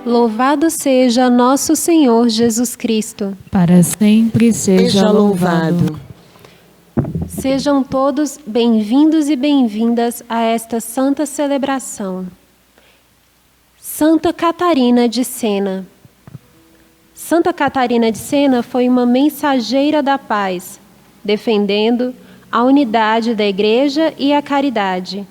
Louvado seja nosso Senhor Jesus Cristo. Para sempre seja louvado. Sejam todos bem-vindos e bem-vindas a esta santa celebração. Santa Catarina de Sena. Santa Catarina de Sena foi uma mensageira da paz, defendendo a unidade da Igreja e a caridade.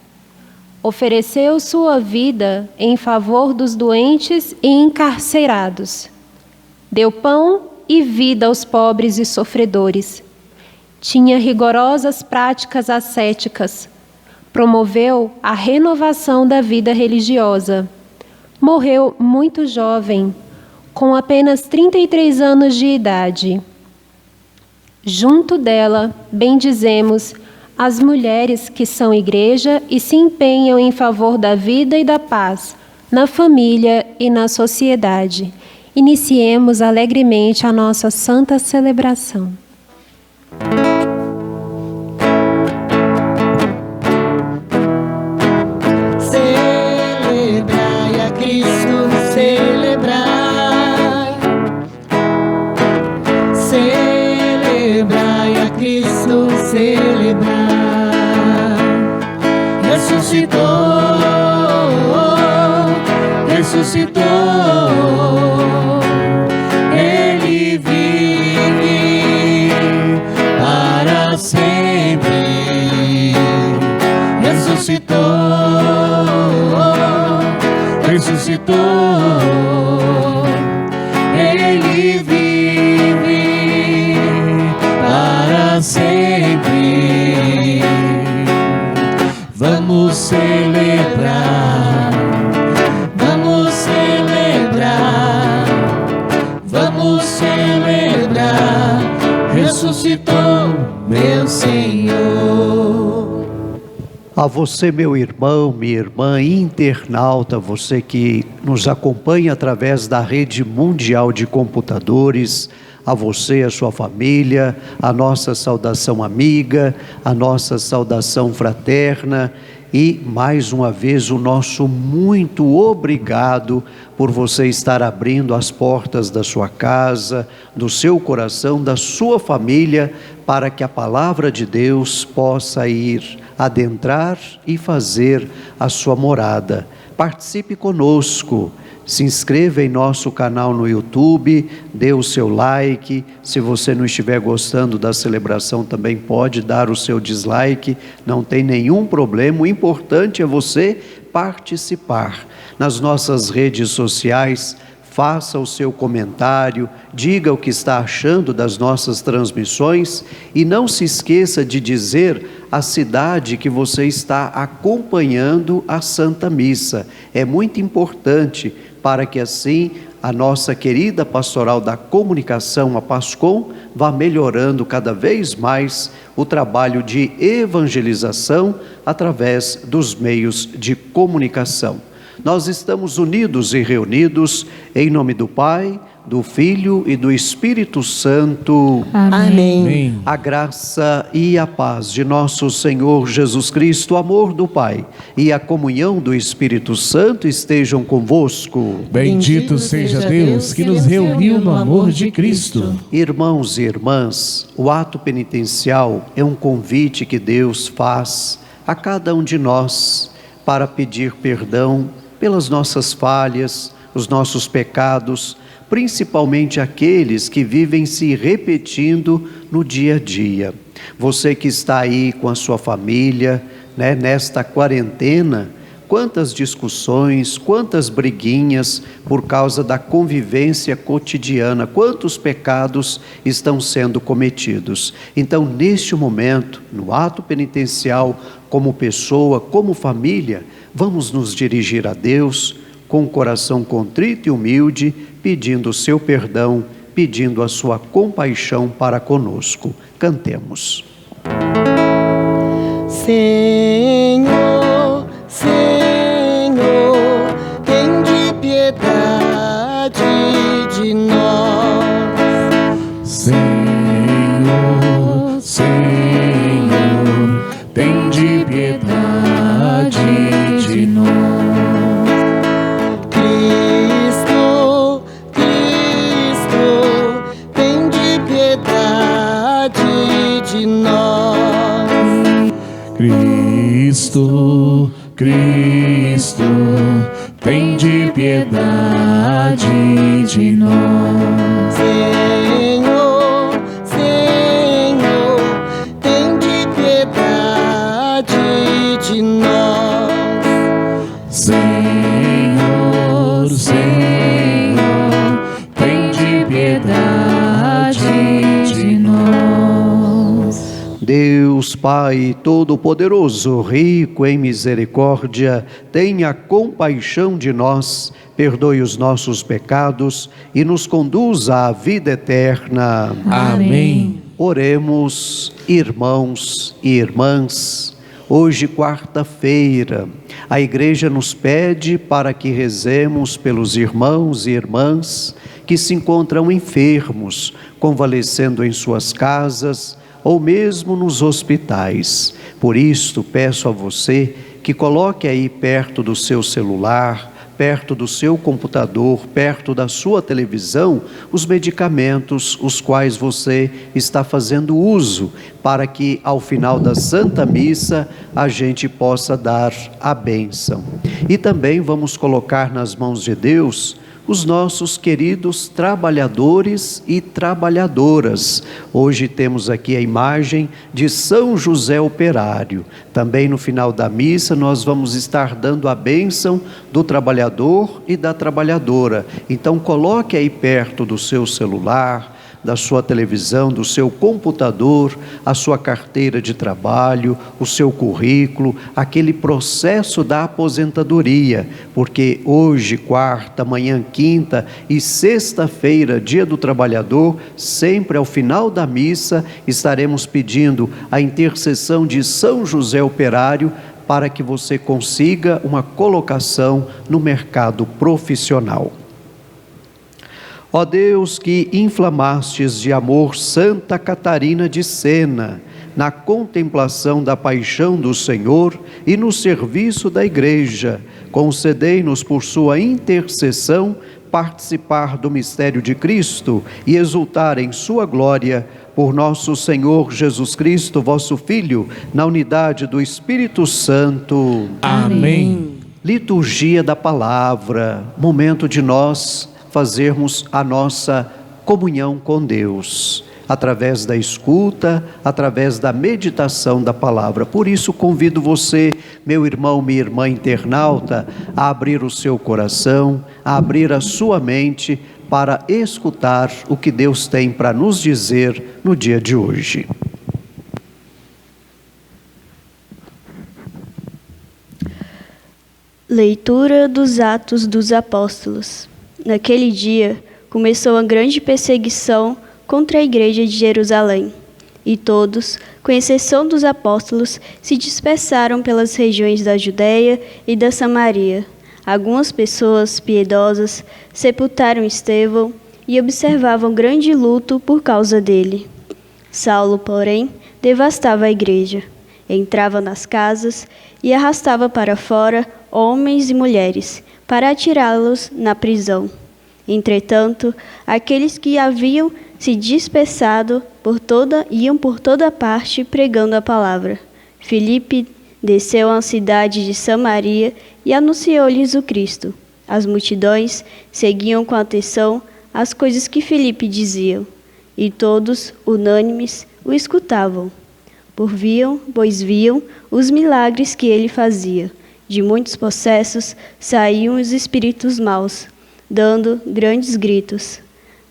Ofereceu sua vida em favor dos doentes e encarcerados. Deu pão e vida aos pobres e sofredores. Tinha rigorosas práticas ascéticas. Promoveu a renovação da vida religiosa. Morreu muito jovem, com apenas 33 anos de idade. Junto dela, bendizemos as mulheres que são igreja e se empenham em favor da vida e da paz, na família e na sociedade. Iniciemos alegremente a nossa santa celebração. Celebrai a Cristo, celebrai. Celebrai a Cristo, celebrai. Ressuscitou, ressuscitou. Ele vive para sempre. Ressuscitou, ressuscitou. Ele vive para sempre. Vamos celebrar, vamos celebrar, vamos celebrar. Ressuscitou meu Senhor. A você, meu irmão, minha irmã, internauta, você que nos acompanha através da rede mundial de computadores, a você, a sua família, a nossa saudação amiga, a nossa saudação fraterna e, mais uma vez, o nosso muito obrigado por você estar abrindo as portas da sua casa, do seu coração, da sua família, para que a palavra de Deus possa ir adentrar e fazer a sua morada. Participe conosco. Se inscreva em nosso canal no YouTube, dê o seu like. Se você não estiver gostando da celebração, também pode dar o seu dislike, não tem nenhum problema. O importante é você participar. Nas nossas redes sociais, faça o seu comentário, diga o que está achando das nossas transmissões e não se esqueça de dizer a cidade que você está acompanhando a Santa Missa. É muito importante para que assim a nossa querida pastoral da comunicação, a PASCOM, vá melhorando cada vez mais o trabalho de evangelização através dos meios de comunicação. Nós estamos unidos e reunidos em nome do Pai, do Filho e do Espírito Santo. Amém. A graça e a paz de nosso Senhor Jesus Cristo, o amor do Pai e a comunhão do Espírito Santo estejam convosco. Bendito seja Deus que nos reuniu no amor de Cristo. Irmãos e irmãs, o ato penitencial é um convite que Deus faz a cada um de nós para pedir perdão pelas nossas falhas, os nossos pecados, principalmente aqueles que vivem se repetindo no dia a dia. Você que está aí com a sua família, nesta quarentena, quantas discussões, quantas briguinhas por causa da convivência cotidiana, quantos pecados estão sendo cometidos. Então, neste momento, no ato penitencial, como pessoa, como família, vamos nos dirigir a Deus com o coração contrito e humilde, pedindo o seu perdão, pedindo a sua compaixão para conosco. Cantemos. Senhor, Senhor, tende piedade de nós. Senhor, Senhor, tende piedade de nós. Cristo Cristo, Cristo, tende piedade de nós. Senhor, Senhor, tende piedade de nós. Senhor, Senhor, tende piedade de nós. Deus Pai Todo-Poderoso, rico em misericórdia, tenha compaixão de nós, perdoe os nossos pecados e nos conduza à vida eterna. Amém. Oremos, irmãos e irmãs. Hoje, quarta-feira, a Igreja nos pede para que rezemos pelos irmãos e irmãs que se encontram enfermos, convalescendo em suas casas ou mesmo nos hospitais. Por isso, peço a você que coloque aí perto do seu celular, perto do seu computador, perto da sua televisão, os medicamentos os quais você está fazendo uso, para que ao final da Santa Missa a gente possa dar a bênção. E também vamos colocar nas mãos de Deus os nossos queridos trabalhadores e trabalhadoras. Hoje temos aqui a imagem de São José Operário. Também no final da missa nós vamos estar dando a bênção do trabalhador e da trabalhadora. Então coloque aí perto do seu celular, da sua televisão, do seu computador, a sua carteira de trabalho, o seu currículo, aquele processo da aposentadoria, porque hoje, quarta, amanhã, quinta e sexta-feira, dia do trabalhador, sempre ao final da missa, estaremos pedindo a intercessão de São José Operário para que você consiga uma colocação no mercado profissional. Ó Deus, que inflamastes de amor Santa Catarina de Sena, na contemplação da paixão do Senhor e no serviço da Igreja, concedei-nos por sua intercessão participar do mistério de Cristo e exultar em sua glória por nosso Senhor Jesus Cristo, vosso Filho, na unidade do Espírito Santo. Amém. Liturgia da Palavra, momento de nós fazermos a nossa comunhão com Deus, através da escuta, através da meditação da palavra. Por isso convido você, meu irmão, minha irmã internauta, a abrir o seu coração, a abrir a sua mente para escutar o que Deus tem para nos dizer no dia de hoje. Leitura dos Atos dos Apóstolos. Naquele dia, começou a grande perseguição contra a igreja de Jerusalém, e todos, com exceção dos apóstolos, se dispersaram pelas regiões da Judéia e da Samaria. Algumas pessoas piedosas sepultaram Estevão e observavam grande luto por causa dele. Saulo, porém, devastava a igreja, entrava nas casas e arrastava para fora homens e mulheres, para atirá-los na prisão. Entretanto, aqueles que haviam se dispersado iam por toda parte pregando a palavra. Filipe desceu à cidade de Samaria e anunciou-lhes o Cristo. As multidões seguiam com atenção as coisas que Filipe dizia, e todos, unânimes, o escutavam, pois viam os milagres que ele fazia. De muitos possessos saíam os espíritos maus, dando grandes gritos.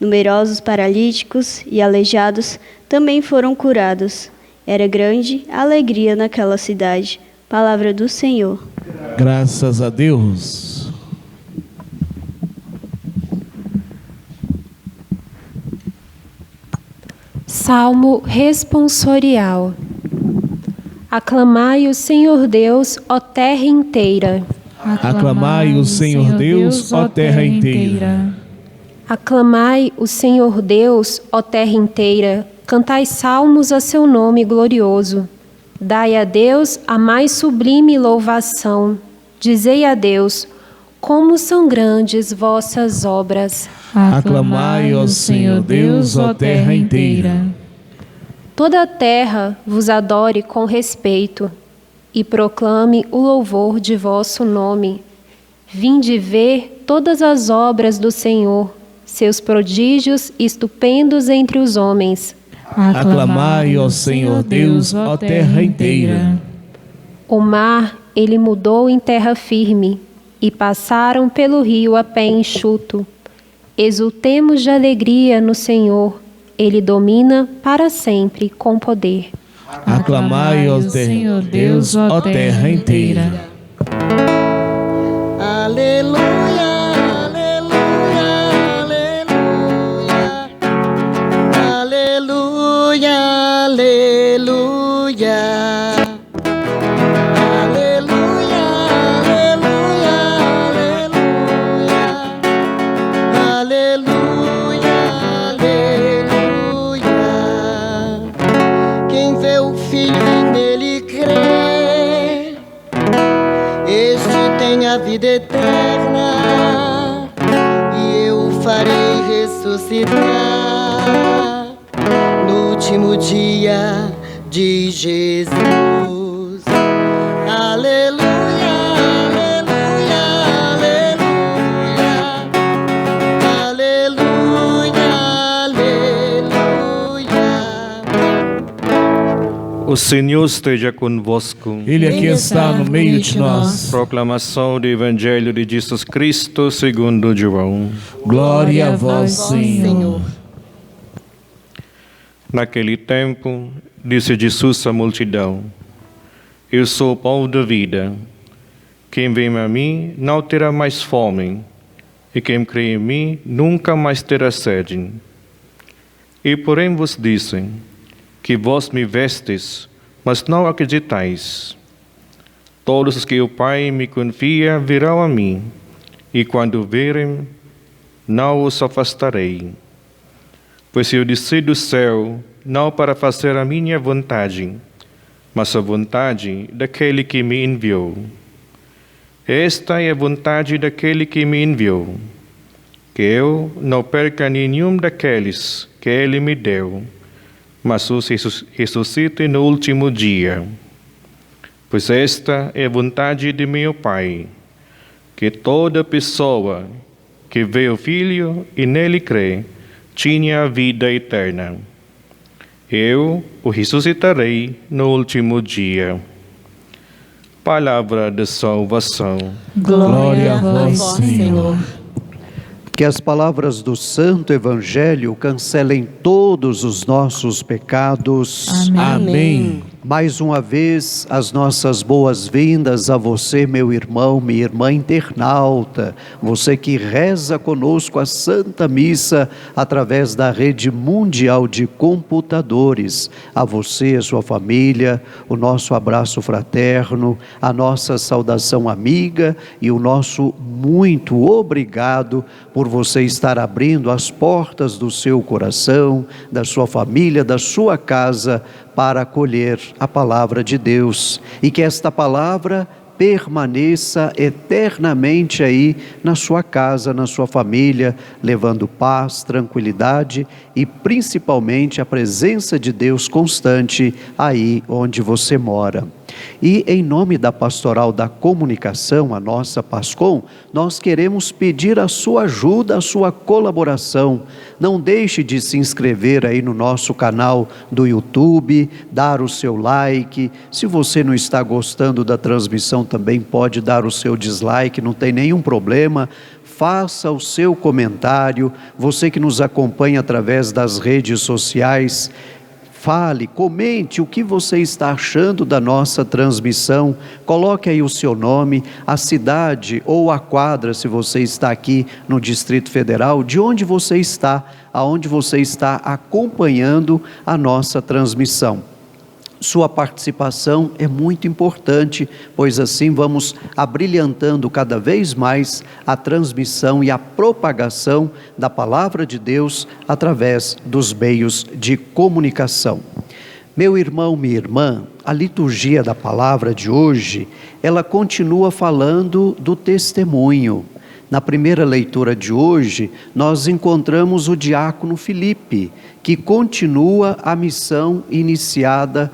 Numerosos paralíticos e aleijados também foram curados. Era grande a alegria naquela cidade. Palavra do Senhor. Graças a Deus. Salmo responsorial. Aclamai o Senhor Deus, ó terra inteira. Aclamai o Senhor Deus, ó terra inteira. Aclamai o Senhor Deus, ó terra inteira. Cantai salmos a seu nome glorioso. Dai a Deus a mais sublime louvação. Dizei a Deus, como são grandes vossas obras. Aclamai ao Senhor Deus, ó terra inteira. Toda a terra vos adore com respeito. e proclame o louvor de vosso nome. Vinde ver todas as obras do Senhor, seus prodígios estupendos entre os homens. Aclamai ao Senhor Deus, ó terra inteira. O mar ele mudou em terra firme, e passaram pelo rio a pé enxuto. Exultemos de alegria no Senhor, ele domina para sempre com poder. Aclamai ao Senhor Deus, ó terra inteira. Aleluia, aleluia, aleluia, aleluia, aleluia, aleluia, aleluia, aleluia. Quem vê o Filho e nele crê, este tem a vida eterna, e eu o farei ressuscitar no último dia, diz Jesus. Aleluia, aleluia, aleluia, aleluia, aleluia. O Senhor esteja convosco. Ele aqui está no meio de nós. Proclamação do Evangelho de Jesus Cristo segundo João. Glória a vós, Senhor. Naquele tempo, disse Jesus à multidão: Eu sou o pão da vida. Quem vem a mim não terá mais fome, e quem crê em mim nunca mais terá sede. E porém vos disse que vós me vestes, mas não acreditais. Todos os que o Pai me confia virão a mim, e quando virem, não os afastarei. Pois eu desci do céu, não para fazer a minha vontade, mas a vontade daquele que me enviou. Esta é a vontade daquele que me enviou, que eu não perca nenhum daqueles que ele me deu, mas os ressuscite no último dia. Pois esta é a vontade de meu Pai, que toda pessoa que vê o Filho e nele crê, tinha a vida eterna. Eu o ressuscitarei no último dia. Palavra de salvação. Glória a vós, Senhor. Que as palavras do Santo Evangelho cancelem todos os nossos pecados. Amém. Mais uma vez, as nossas boas-vindas a você, meu irmão, minha irmã internauta, você que reza conosco a Santa Missa através da rede mundial de computadores. A você, a sua família, o nosso abraço fraterno, a nossa saudação amiga e o nosso muito obrigado por você estar abrindo as portas do seu coração, da sua família, da sua casa, para acolher a palavra de Deus, e que esta palavra permaneça eternamente aí na sua casa, na sua família, levando paz, tranquilidade e principalmente a presença de Deus constante aí onde você mora. E em nome da Pastoral da Comunicação, a nossa PASCOM, nós queremos pedir a sua ajuda, a sua colaboração. Não deixe de se inscrever aí no nosso canal do YouTube, dar o seu like. Se você não está gostando da transmissão, também pode dar o seu dislike, não tem nenhum problema. Faça o seu comentário. Você que nos acompanha através das redes sociais, fale, comente o que você está achando da nossa transmissão, coloque aí o seu nome, a cidade ou a quadra, se você está aqui no Distrito Federal, de onde você está, aonde você está acompanhando a nossa transmissão. Sua participação é muito importante, pois assim vamos abrilhantando cada vez mais a transmissão e a propagação da Palavra de Deus através dos meios de comunicação. Meu irmão, minha irmã, a liturgia da palavra de hoje, ela continua falando do testemunho. Na primeira leitura de hoje, nós encontramos o diácono Filipe, que continua a missão iniciada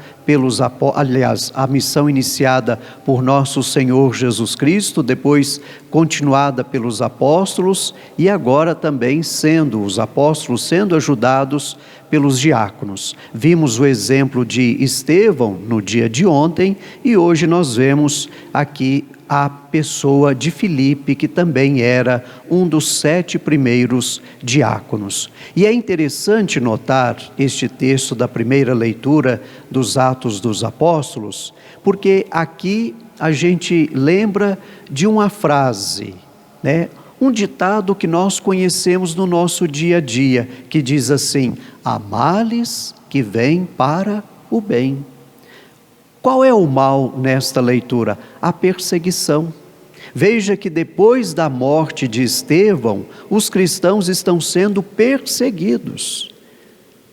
a missão iniciada por nosso Senhor Jesus Cristo, depois continuada pelos apóstolos e agora também os apóstolos sendo ajudados pelos diáconos. Vimos o exemplo de Estevão no dia de ontem e hoje nós vemos aqui a pessoa de Filipe, que também era um dos 7 primeiros diáconos. E é interessante notar este texto da primeira leitura dos Atos dos Apóstolos, porque aqui a gente lembra de uma frase, né? Um ditado que nós conhecemos no nosso dia a dia, que diz assim: há males que vêm para o bem. Qual é o mal nesta leitura? A perseguição. Veja que depois da morte de Estevão, os cristãos estão sendo perseguidos.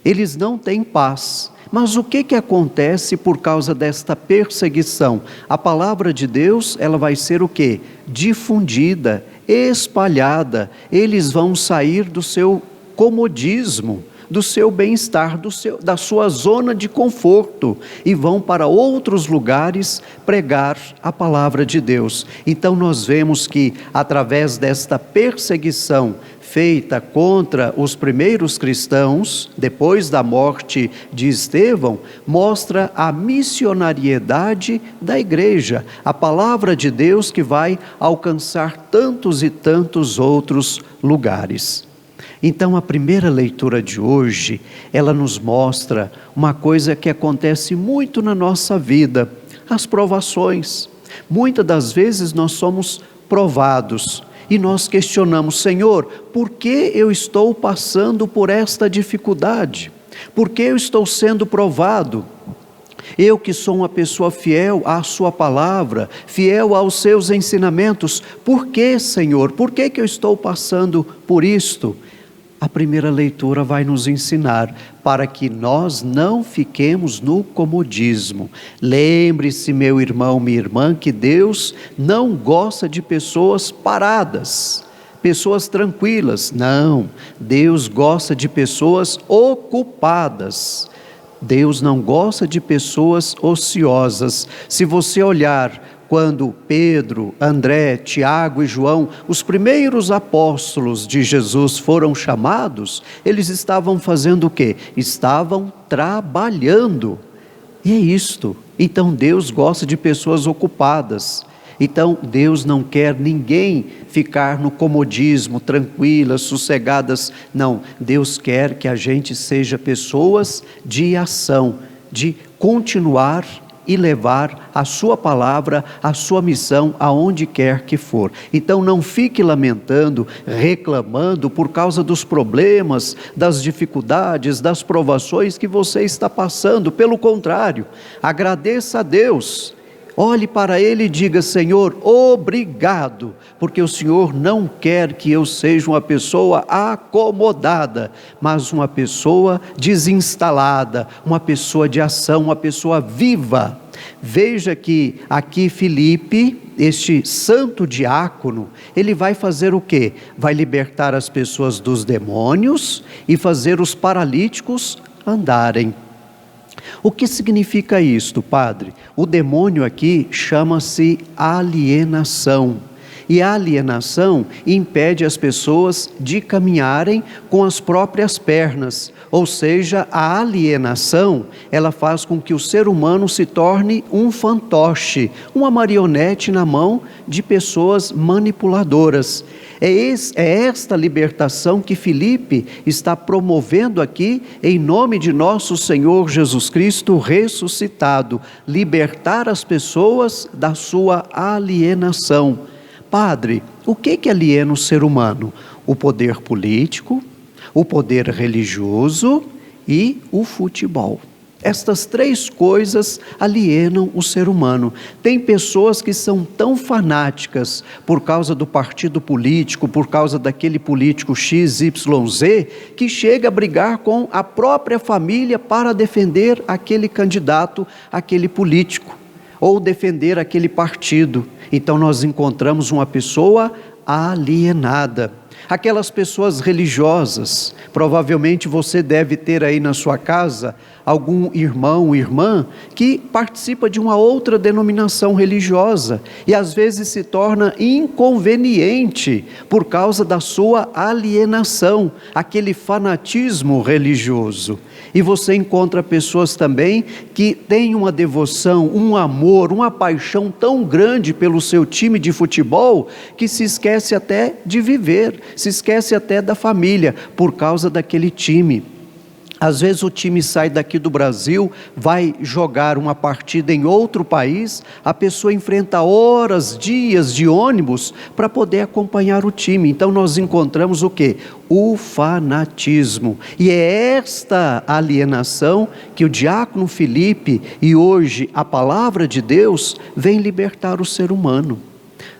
Eles não têm paz. Mas o que acontece por causa desta perseguição? A palavra de Deus, ela vai ser o quê? Difundida, espalhada. Eles vão sair do seu comodismo, do seu bem-estar, da sua zona de conforto e vão para outros lugares pregar a palavra de Deus. Então nós vemos que através desta perseguição feita contra os primeiros cristãos, depois da morte de Estevão, mostra a missionariedade da igreja, a palavra de Deus que vai alcançar tantos e tantos outros lugares. Então a primeira leitura de hoje, ela nos mostra uma coisa que acontece muito na nossa vida, as provações. Muitas das vezes nós somos provados e nós questionamos: Senhor, por que eu estou passando por esta dificuldade? Por que eu estou sendo provado? Eu que sou uma pessoa fiel à sua palavra, fiel aos seus ensinamentos, por que, Senhor? Por que eu estou passando por isto? A primeira leitura vai nos ensinar para que nós não fiquemos no comodismo. Lembre-se, meu irmão, minha irmã, que Deus não gosta de pessoas paradas, pessoas tranquilas. Não, Deus gosta de pessoas ocupadas. Deus não gosta de pessoas ociosas. Se você olhar quando Pedro, André, Tiago e João, os primeiros apóstolos de Jesus foram chamados, eles estavam fazendo o quê? Estavam trabalhando. E é isto. Então Deus gosta de pessoas ocupadas. Então Deus não quer ninguém ficar no comodismo, tranquilas, sossegadas. Não, Deus quer que a gente seja pessoas de ação, de continuar e levar a sua palavra, a sua missão aonde quer que for. Então não fique lamentando, reclamando por causa dos problemas, das dificuldades, das provações que você está passando. Pelo contrário, agradeça a Deus. Olhe para Ele e diga: Senhor, obrigado, porque o Senhor não quer que eu seja uma pessoa acomodada, mas uma pessoa desinstalada, uma pessoa de ação, uma pessoa viva. Veja que aqui Filipe, este santo diácono, ele vai fazer o quê? Vai libertar as pessoas dos demônios e fazer os paralíticos andarem. O que significa isto, padre? O demônio aqui chama-se alienação. E a alienação impede as pessoas de caminharem com as próprias pernas. Ou seja, a alienação, ela faz com que o ser humano se torne um fantoche, uma marionete na mão de pessoas manipuladoras. É esta libertação que Filipe está promovendo aqui em nome de nosso Senhor Jesus Cristo ressuscitado. Libertar as pessoas da sua alienação. Padre, o que aliena o ser humano? O poder político, o poder religioso e o futebol. Estas 3 coisas alienam o ser humano. Tem pessoas que são tão fanáticas por causa do partido político, por causa daquele político XYZ, que chega a brigar com a própria família para defender aquele candidato, aquele político. ou defender aquele partido. Então nós encontramos uma pessoa alienada. Aquelas pessoas religiosas, provavelmente você deve ter aí na sua casa algum irmão ou irmã que participa de uma outra denominação religiosa e às vezes se torna inconveniente por causa da sua alienação, aquele fanatismo religioso. E você encontra pessoas também que têm uma devoção, um amor, uma paixão tão grande pelo seu time de futebol que se esquece até de viver, se esquece até da família por causa daquele time. Às vezes o time sai daqui do Brasil, vai jogar uma partida em outro país, a pessoa enfrenta horas, dias de ônibus para poder acompanhar o time. Então nós encontramos o quê? O fanatismo. E é esta alienação que o diácono Filipe e hoje a palavra de Deus vem libertar o ser humano.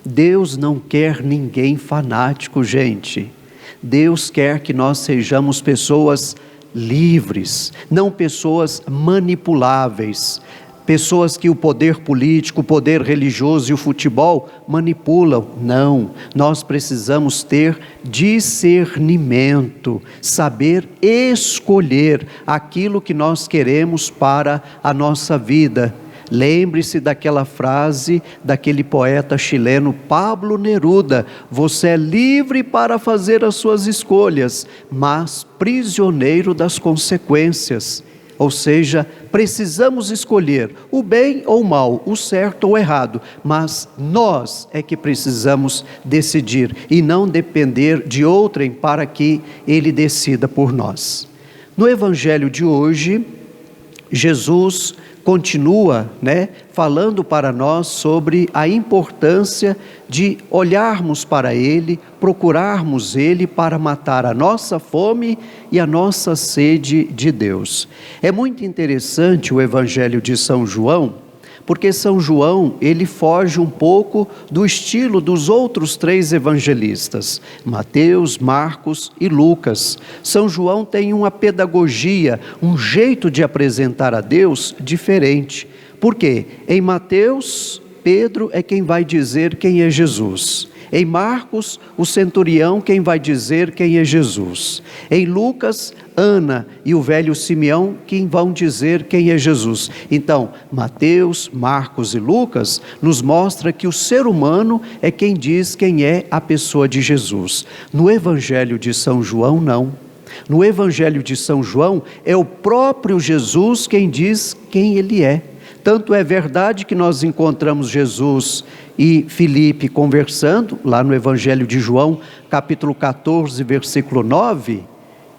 Deus não quer ninguém fanático, gente. Deus quer que nós sejamos pessoas livres, não pessoas manipuláveis, pessoas que o poder político, o poder religioso e o futebol manipulam. Não, nós precisamos ter discernimento, saber escolher aquilo que nós queremos para a nossa vida. Lembre-se daquela frase daquele poeta chileno Pablo Neruda: você é livre para fazer as suas escolhas, mas prisioneiro das consequências. Ou seja, precisamos escolher o bem ou o mal, o certo ou o errado, mas nós é que precisamos decidir e não depender de outrem para que ele decida por nós. No evangelho de hoje, Jesus continua, falando para nós sobre a importância de olharmos para Ele, procurarmos Ele para matar a nossa fome e a nossa sede de Deus. É muito interessante o Evangelho de São João, porque São João, ele foge um pouco do estilo dos outros 3 evangelistas, Mateus, Marcos e Lucas. São João tem uma pedagogia, um jeito de apresentar a Deus diferente. Por quê? Em Mateus, Pedro é quem vai dizer quem é Jesus. Em Marcos, o centurião quem vai dizer quem é Jesus. Em Lucas, Ana e o velho Simeão quem vão dizer quem é Jesus. Então, Mateus, Marcos e Lucas nos mostra que o ser humano é quem diz quem é a pessoa de Jesus. No Evangelho de São João, não. No Evangelho de São João, é o próprio Jesus quem diz quem ele é. Tanto é verdade que nós encontramos Jesus e Filipe conversando, lá no Evangelho de João, capítulo 14, versículo 9,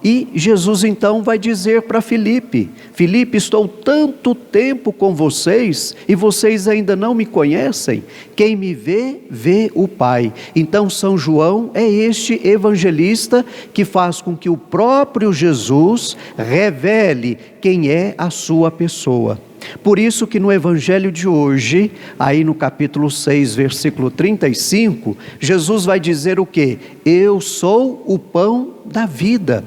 e Jesus então vai dizer para Filipe: Filipe, estou tanto tempo com vocês e vocês ainda não me conhecem, quem me vê, vê o Pai. Então São João é este evangelista que faz com que o próprio Jesus revele quem é a sua pessoa. Por isso que no Evangelho de hoje, aí no capítulo 6, versículo 35, Jesus vai dizer o quê? Eu sou o pão da vida.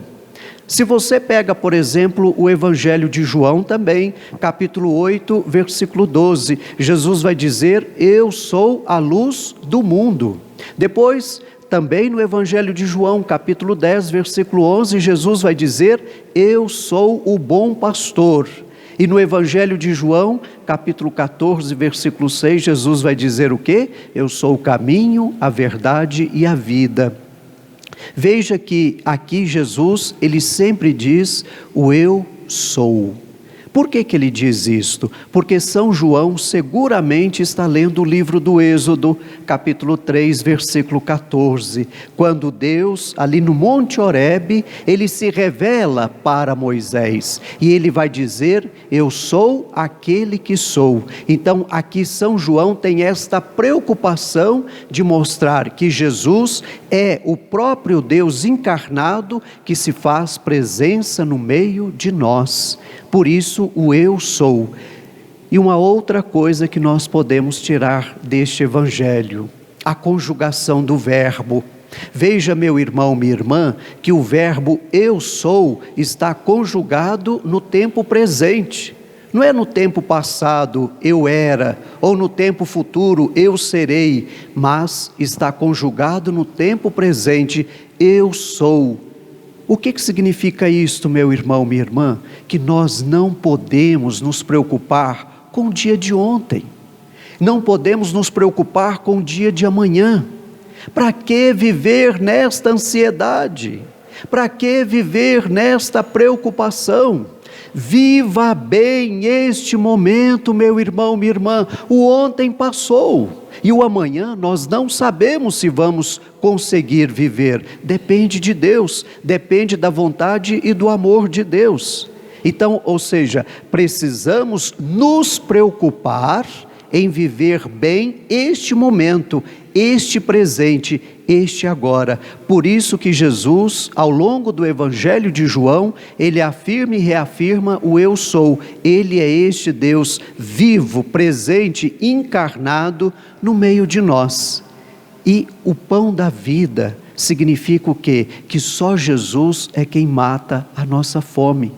Se você pega, por exemplo, o Evangelho de João também, capítulo 8, versículo 12, Jesus vai dizer, eu sou a luz do mundo. Depois, também no Evangelho de João, capítulo 10, versículo 11, Jesus vai dizer, eu sou o bom pastor. E no Evangelho de João, capítulo 14, versículo 6, Jesus vai dizer o quê? Eu sou o caminho, a verdade e a vida. Veja que aqui Jesus, ele sempre diz o eu sou. Por que ele diz isto? Porque São João seguramente está lendo o livro do Êxodo, capítulo 3, versículo 14, quando Deus, ali no Monte Horebe, ele se revela para Moisés, e ele vai dizer, eu sou aquele que sou. Então aqui São João tem esta preocupação de mostrar que Jesus é o próprio Deus encarnado que se faz presença no meio de nós. Por isso o eu sou. E uma outra coisa que nós podemos tirar deste evangelho, a conjugação do verbo. Veja, meu irmão, minha irmã, que o verbo eu sou está conjugado no tempo presente. Não é no tempo passado eu era, ou no tempo futuro eu serei, mas está conjugado no tempo presente, eu sou. O que significa isto, meu irmão, minha irmã? Que nós não podemos nos preocupar com o dia de ontem. Não podemos nos preocupar com o dia de amanhã. Para que viver nesta ansiedade? Para que viver nesta preocupação? Viva bem este momento, meu irmão, minha irmã. O ontem passou e o amanhã nós não sabemos se vamos conseguir viver. Depende de Deus, depende da vontade e do amor de Deus. Então, ou seja, precisamos nos preocupar em viver bem este momento, este presente, este agora. Por isso que Jesus, ao longo do Evangelho de João, ele afirma e reafirma o eu sou. Ele é este Deus vivo, presente, encarnado no meio de nós. E o pão da vida significa o quê? Que só Jesus é quem mata a nossa fome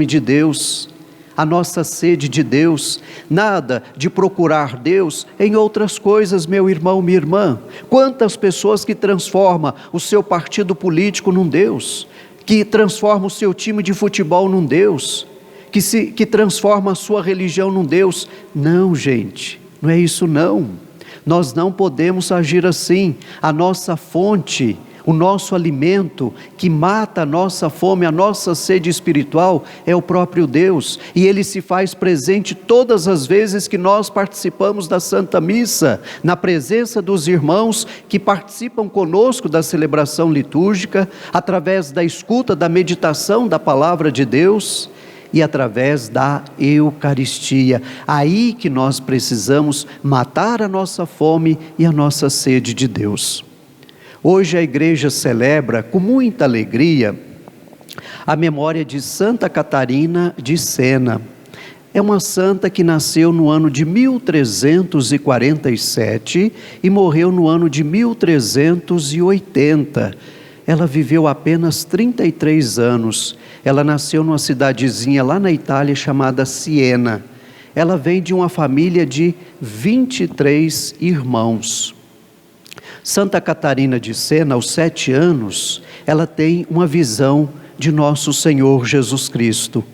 de Deus, a nossa sede de Deus. Nada de procurar Deus em outras coisas, meu irmão, minha irmã. Quantas pessoas que transformam o seu partido político num Deus, que transformam o seu time de futebol num Deus, que transforma a sua religião num Deus. Não, gente, não é isso não. Nós não podemos agir assim. A nossa fonte, o nosso alimento que mata a nossa fome, a nossa sede espiritual é o próprio Deus. E Ele se faz presente todas as vezes que nós participamos da Santa Missa, na presença dos irmãos que participam conosco da celebração litúrgica, através da escuta, da meditação da Palavra de Deus e através da Eucaristia. Aí que nós precisamos matar a nossa fome e a nossa sede de Deus. Hoje a igreja celebra com muita alegria a memória de Santa Catarina de Sena. É uma santa que nasceu no ano de 1347 e morreu no ano de 1380. Ela viveu apenas 33 anos. Ela nasceu numa cidadezinha lá na Itália chamada Siena. Ela vem de uma família de 23 irmãos. Santa Catarina de Sena, aos 7 anos, ela tem uma visão de nosso Senhor Jesus Cristo.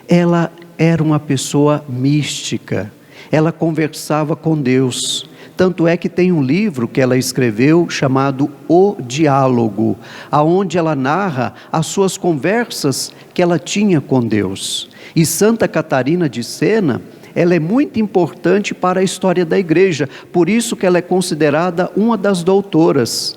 Ela era uma pessoa mística, ela conversava com Deus. Tanto é que tem um livro que ela escreveu chamado O Diálogo, aonde ela narra as suas conversas que ela tinha com Deus. E Santa Catarina de Sena, ela é muito importante para a história da igreja, por isso que ela é considerada uma das doutoras.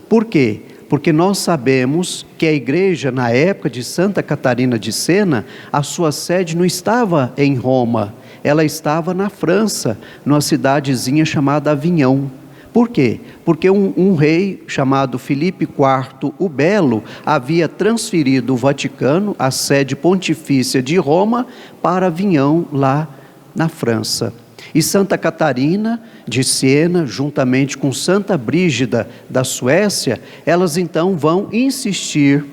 Por quê? Porque nós sabemos que a igreja, na época de Santa Catarina de Sena, a sua sede não estava em Roma, ela estava na França, numa cidadezinha chamada Avignon. Por quê? Porque um rei chamado Filipe IV o Belo havia transferido o Vaticano, a sede pontifícia de Roma, para Avignon, lá na França. E Santa Catarina de Siena, juntamente com Santa Brígida da Suécia, elas então vão insistir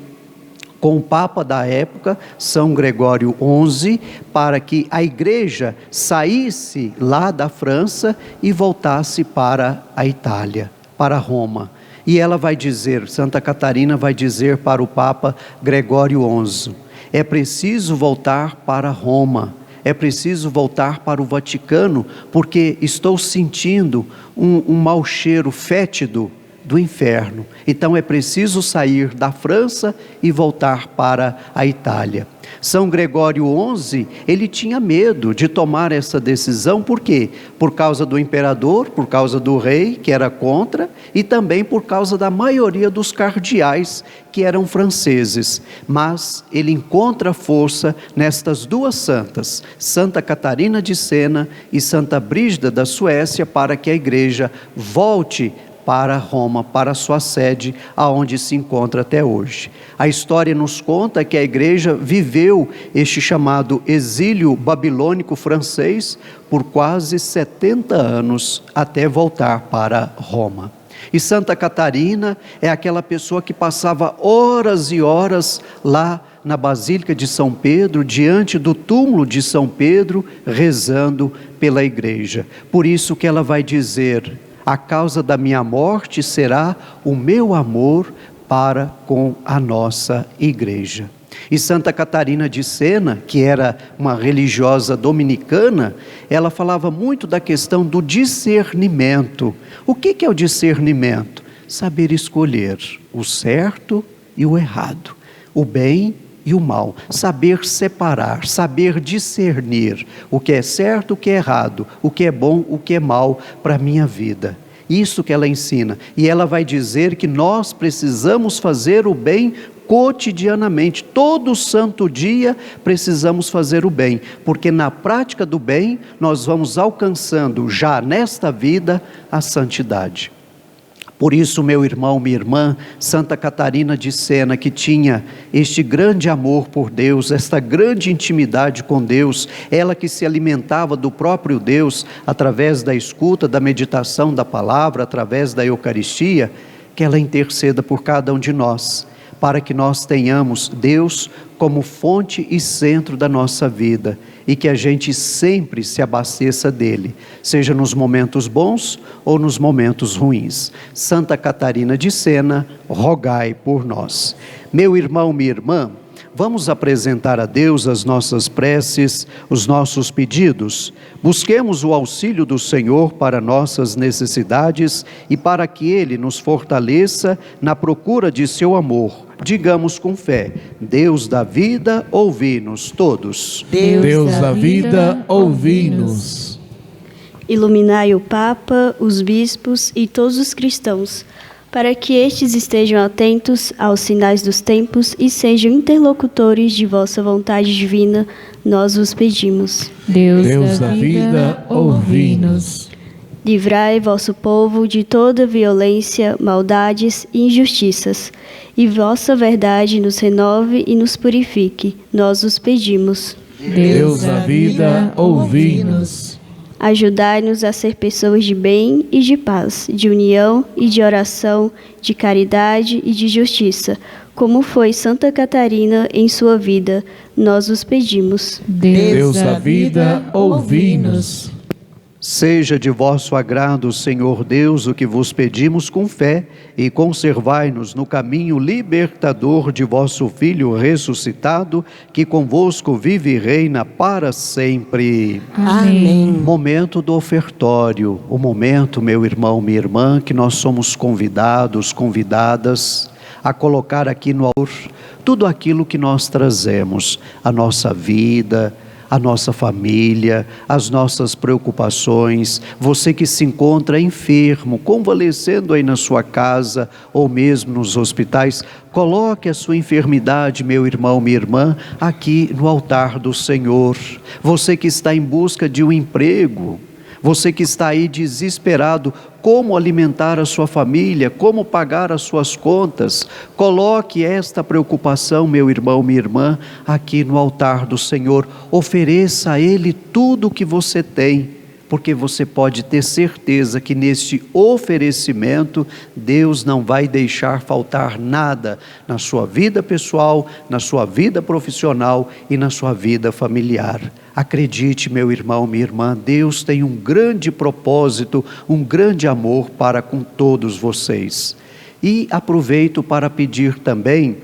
com o Papa da época, São Gregório XI, para que a igreja saísse lá da França e voltasse para a Itália, para Roma. E ela vai dizer, Santa Catarina vai dizer para o Papa Gregório XI, é preciso voltar para Roma, é preciso voltar para o Vaticano, porque estou sentindo um mau cheiro fétido do inferno. Então é preciso sair da França e voltar para a Itália. São Gregório XI, ele tinha medo de tomar essa decisão, por quê? Por causa do imperador, por causa do rei, que era contra, e também por causa da maioria dos cardeais, que eram franceses. Mas ele encontra força nestas duas santas, Santa Catarina de Sena e Santa Brígida da Suécia, para que a igreja volte para Roma, para a sua sede, aonde se encontra até hoje. A história nos conta que a igreja viveu este chamado exílio babilônico francês por quase 70 anos, até voltar para Roma. E Santa Catarina é aquela pessoa que passava horas e horas lá na Basílica de São Pedro, diante do túmulo de São Pedro, rezando pela igreja. Por isso que ela vai dizer: a causa da minha morte será o meu amor para com a nossa igreja. E Santa Catarina de Sena, que era uma religiosa dominicana, ela falava muito da questão do discernimento. O que é o discernimento? Saber escolher o certo e o errado, o bem e o mal, saber separar, saber discernir o que é certo, o que é errado, o que é bom, o que é mal para a minha vida. Isso que ela ensina. E ela vai dizer que nós precisamos fazer o bem cotidianamente, todo santo dia precisamos fazer o bem, porque na prática do bem nós vamos alcançando já nesta vida a santidade. Por isso, meu irmão, minha irmã, Santa Catarina de Sena, que tinha este grande amor por Deus, esta grande intimidade com Deus, ela que se alimentava do próprio Deus através da escuta, da meditação da palavra, através da Eucaristia, que ela interceda por cada um de nós, para que nós tenhamos Deus como fonte e centro da nossa vida e que a gente sempre se abasteça dele, seja nos momentos bons ou nos momentos ruins. Santa Catarina de Sena, rogai por nós. Meu irmão, minha irmã, vamos apresentar a Deus as nossas preces, os nossos pedidos. Busquemos o auxílio do Senhor para nossas necessidades e para que Ele nos fortaleça na procura de seu amor. Digamos com fé: Deus da vida, ouvi-nos todos. Deus da vida, ouvi-nos. Iluminai o Papa, os bispos e todos os cristãos, para que estes estejam atentos aos sinais dos tempos e sejam interlocutores de vossa vontade divina, nós vos pedimos. Deus da vida, ouvi-nos. Livrai vosso povo de toda violência, maldades e injustiças, e vossa verdade nos renove e nos purifique, nós os pedimos. Deus da vida, ouvi-nos. Ajudai-nos a ser pessoas de bem e de paz, de união e de oração, de caridade e de justiça, como foi Santa Catarina em sua vida, nós os pedimos. Deus da vida, ouvi-nos. Seja de vosso agrado, Senhor Deus, o que vos pedimos com fé, e conservai-nos no caminho libertador de vosso Filho ressuscitado, que convosco vive e reina para sempre. Amém. Momento do ofertório, o momento, meu irmão, minha irmã, que nós somos convidados, convidadas a colocar aqui no altar tudo aquilo que nós trazemos, a nossa vida, a nossa família, as nossas preocupações. Você que se encontra enfermo, convalescendo aí na sua casa ou mesmo nos hospitais, coloque a sua enfermidade, meu irmão, minha irmã, aqui no altar do Senhor. Você que está em busca de um emprego, você que está aí desesperado, como alimentar a sua família, como pagar as suas contas, coloque esta preocupação, meu irmão, minha irmã, aqui no altar do Senhor. Ofereça a Ele tudo o que você tem, porque você pode ter certeza que neste oferecimento, Deus não vai deixar faltar nada na sua vida pessoal, na sua vida profissional e na sua vida familiar. Acredite, meu irmão, minha irmã, Deus tem um grande propósito, um grande amor para com todos vocês. E aproveito para pedir também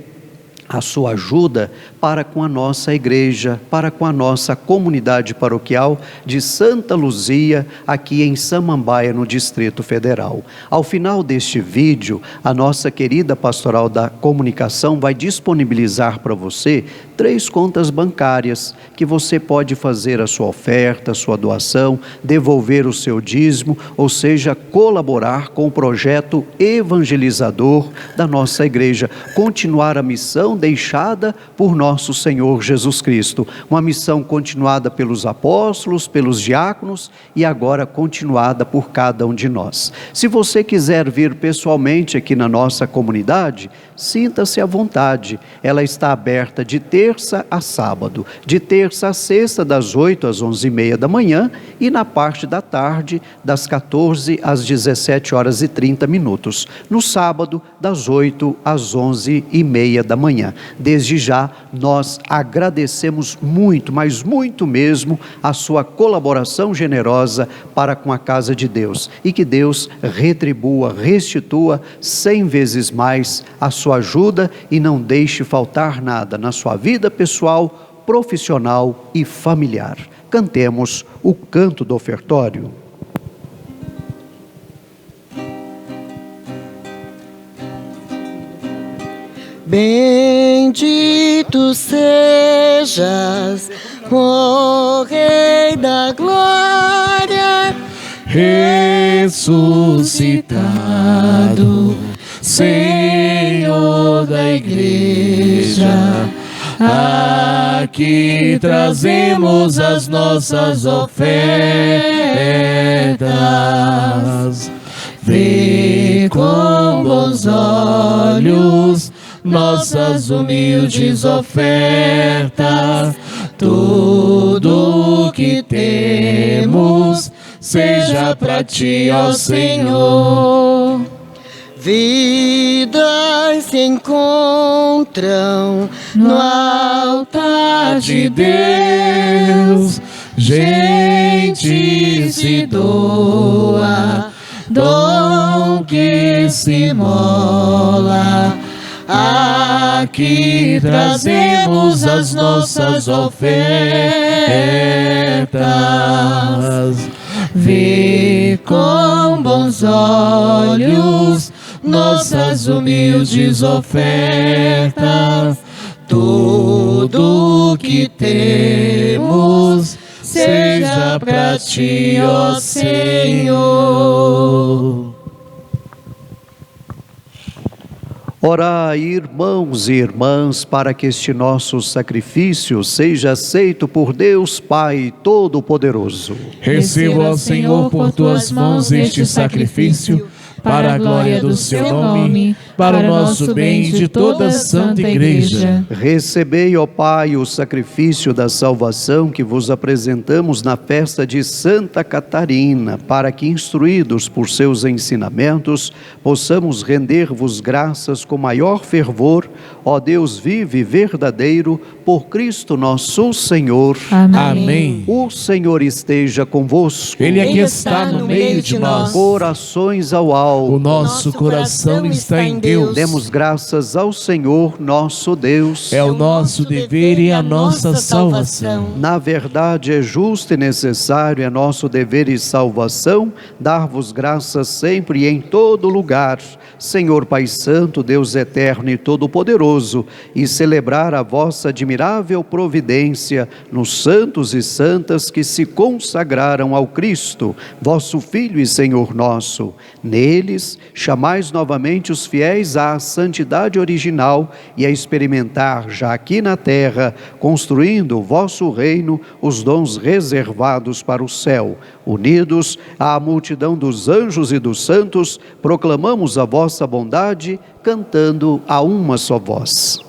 a sua ajuda para com a nossa igreja, para com a nossa comunidade paroquial de Santa Luzia, aqui em Samambaia, no Distrito Federal. Ao final deste vídeo, a nossa querida pastoral da comunicação vai disponibilizar para você 3 contas bancárias que você pode fazer a sua oferta, a sua doação, devolver o seu dízimo, ou seja, colaborar com o projeto evangelizador da nossa igreja, continuar a missão deixada por nosso Senhor Jesus Cristo, uma missão continuada pelos apóstolos, pelos diáconos e agora continuada por cada um de nós. Se você quiser vir pessoalmente aqui na nossa comunidade, sinta-se à vontade, ela está aberta de terça terça a sábado, de terça a sexta, das 8 às 11h30 da manhã, e na parte da tarde, das 14 às 17h30. No sábado, das 8 às 11h30 da manhã. Desde já, nós agradecemos muito, mas muito mesmo, a sua colaboração generosa para com a casa de Deus, e que Deus retribua, restitua 100 vezes mais a sua ajuda e não deixe faltar nada na sua vida pessoal, profissional e familiar. Cantemos o canto do ofertório. Bendito sejas, ó Rei da Glória, ressuscitado, Senhor da Igreja. Aqui trazemos as nossas ofertas. Vê com bons olhos nossas humildes ofertas. Tudo que temos seja para ti, ó Senhor. Vidas se encontram No altar de Deus, gente se doa, dom que se mola. Aqui trazemos as nossas ofertas. Vê com bons olhos nossas humildes ofertas. Tudo que temos seja para ti, ó Senhor. Orai, irmãos e irmãs, para que este nosso sacrifício seja aceito por Deus Pai Todo-Poderoso. Receba, ó Senhor, por tuas mãos este sacrifício, para a glória do seu nome, para o nosso bem e de toda a Santa Igreja. Recebei, ó Pai, o sacrifício da salvação que vos apresentamos na festa de Santa Catarina, para que, instruídos por seus ensinamentos, possamos render-vos graças com maior fervor, ó Deus vivo e verdadeiro, por Cristo nosso Senhor. Amém. O Senhor esteja convosco. Ele aqui está no meio de nós. Corações ao alto. O nosso coração está em Deus. Demos graças ao Senhor nosso Deus. É o nosso dever e a nossa salvação. Na verdade, é justo e necessário, é nosso dever e salvação, dar-vos graças sempre e em todo lugar, Senhor Pai Santo, Deus eterno e todo-poderoso, e celebrar a vossa admirável providência nos santos e santas que se consagraram ao Cristo, vosso Filho e Senhor nosso. Neles, chamais novamente os fiéis à santidade original e a experimentar, já aqui na terra, construindo o vosso reino, os dons reservados para o céu. Unidos à multidão dos anjos e dos santos, proclamamos a vossa bondade, cantando a uma só voz.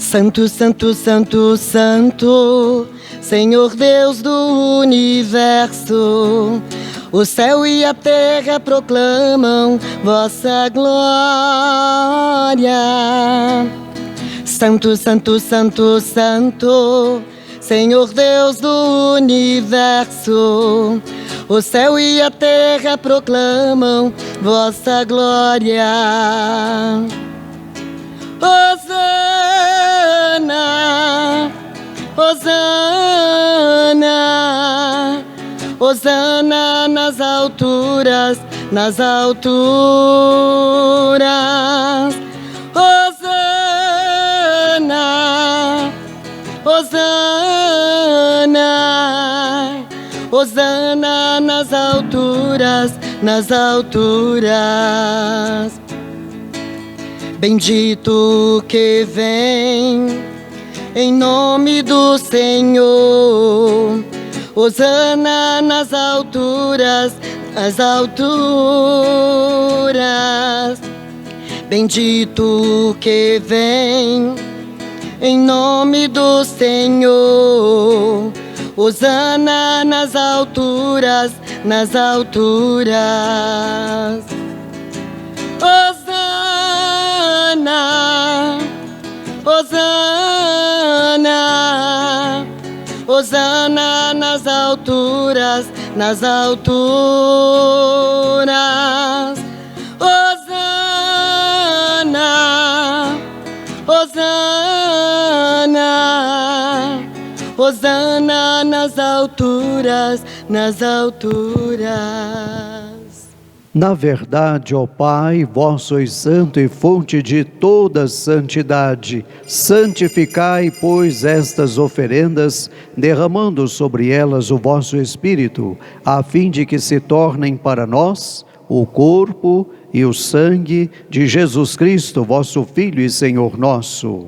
Santo, Santo, Santo, Santo, Senhor Deus do universo, o céu e a terra proclamam vossa glória. Santo, Santo, Santo, Santo, Senhor Deus do universo, o céu e a terra proclamam vossa glória. Hosana, Hosana, Hosana nas alturas, nas alturas. Hosana, Hosana, Hosana nas alturas, nas alturas. Bendito que vem em nome do Senhor, hosana nas alturas, nas alturas. bendito que vem em nome do Senhor. Hosana nas alturas, nas alturas. Hosana, Hosana, Hosana nas alturas, nas alturas. Hosana, Hosana, Hosana nas alturas, nas alturas. Na verdade, ó Pai, vós sois santo e fonte de toda santidade. Santificai, pois, estas oferendas, derramando sobre elas o vosso Espírito, a fim de que se tornem para nós o corpo e o sangue de Jesus Cristo, vosso Filho e Senhor nosso.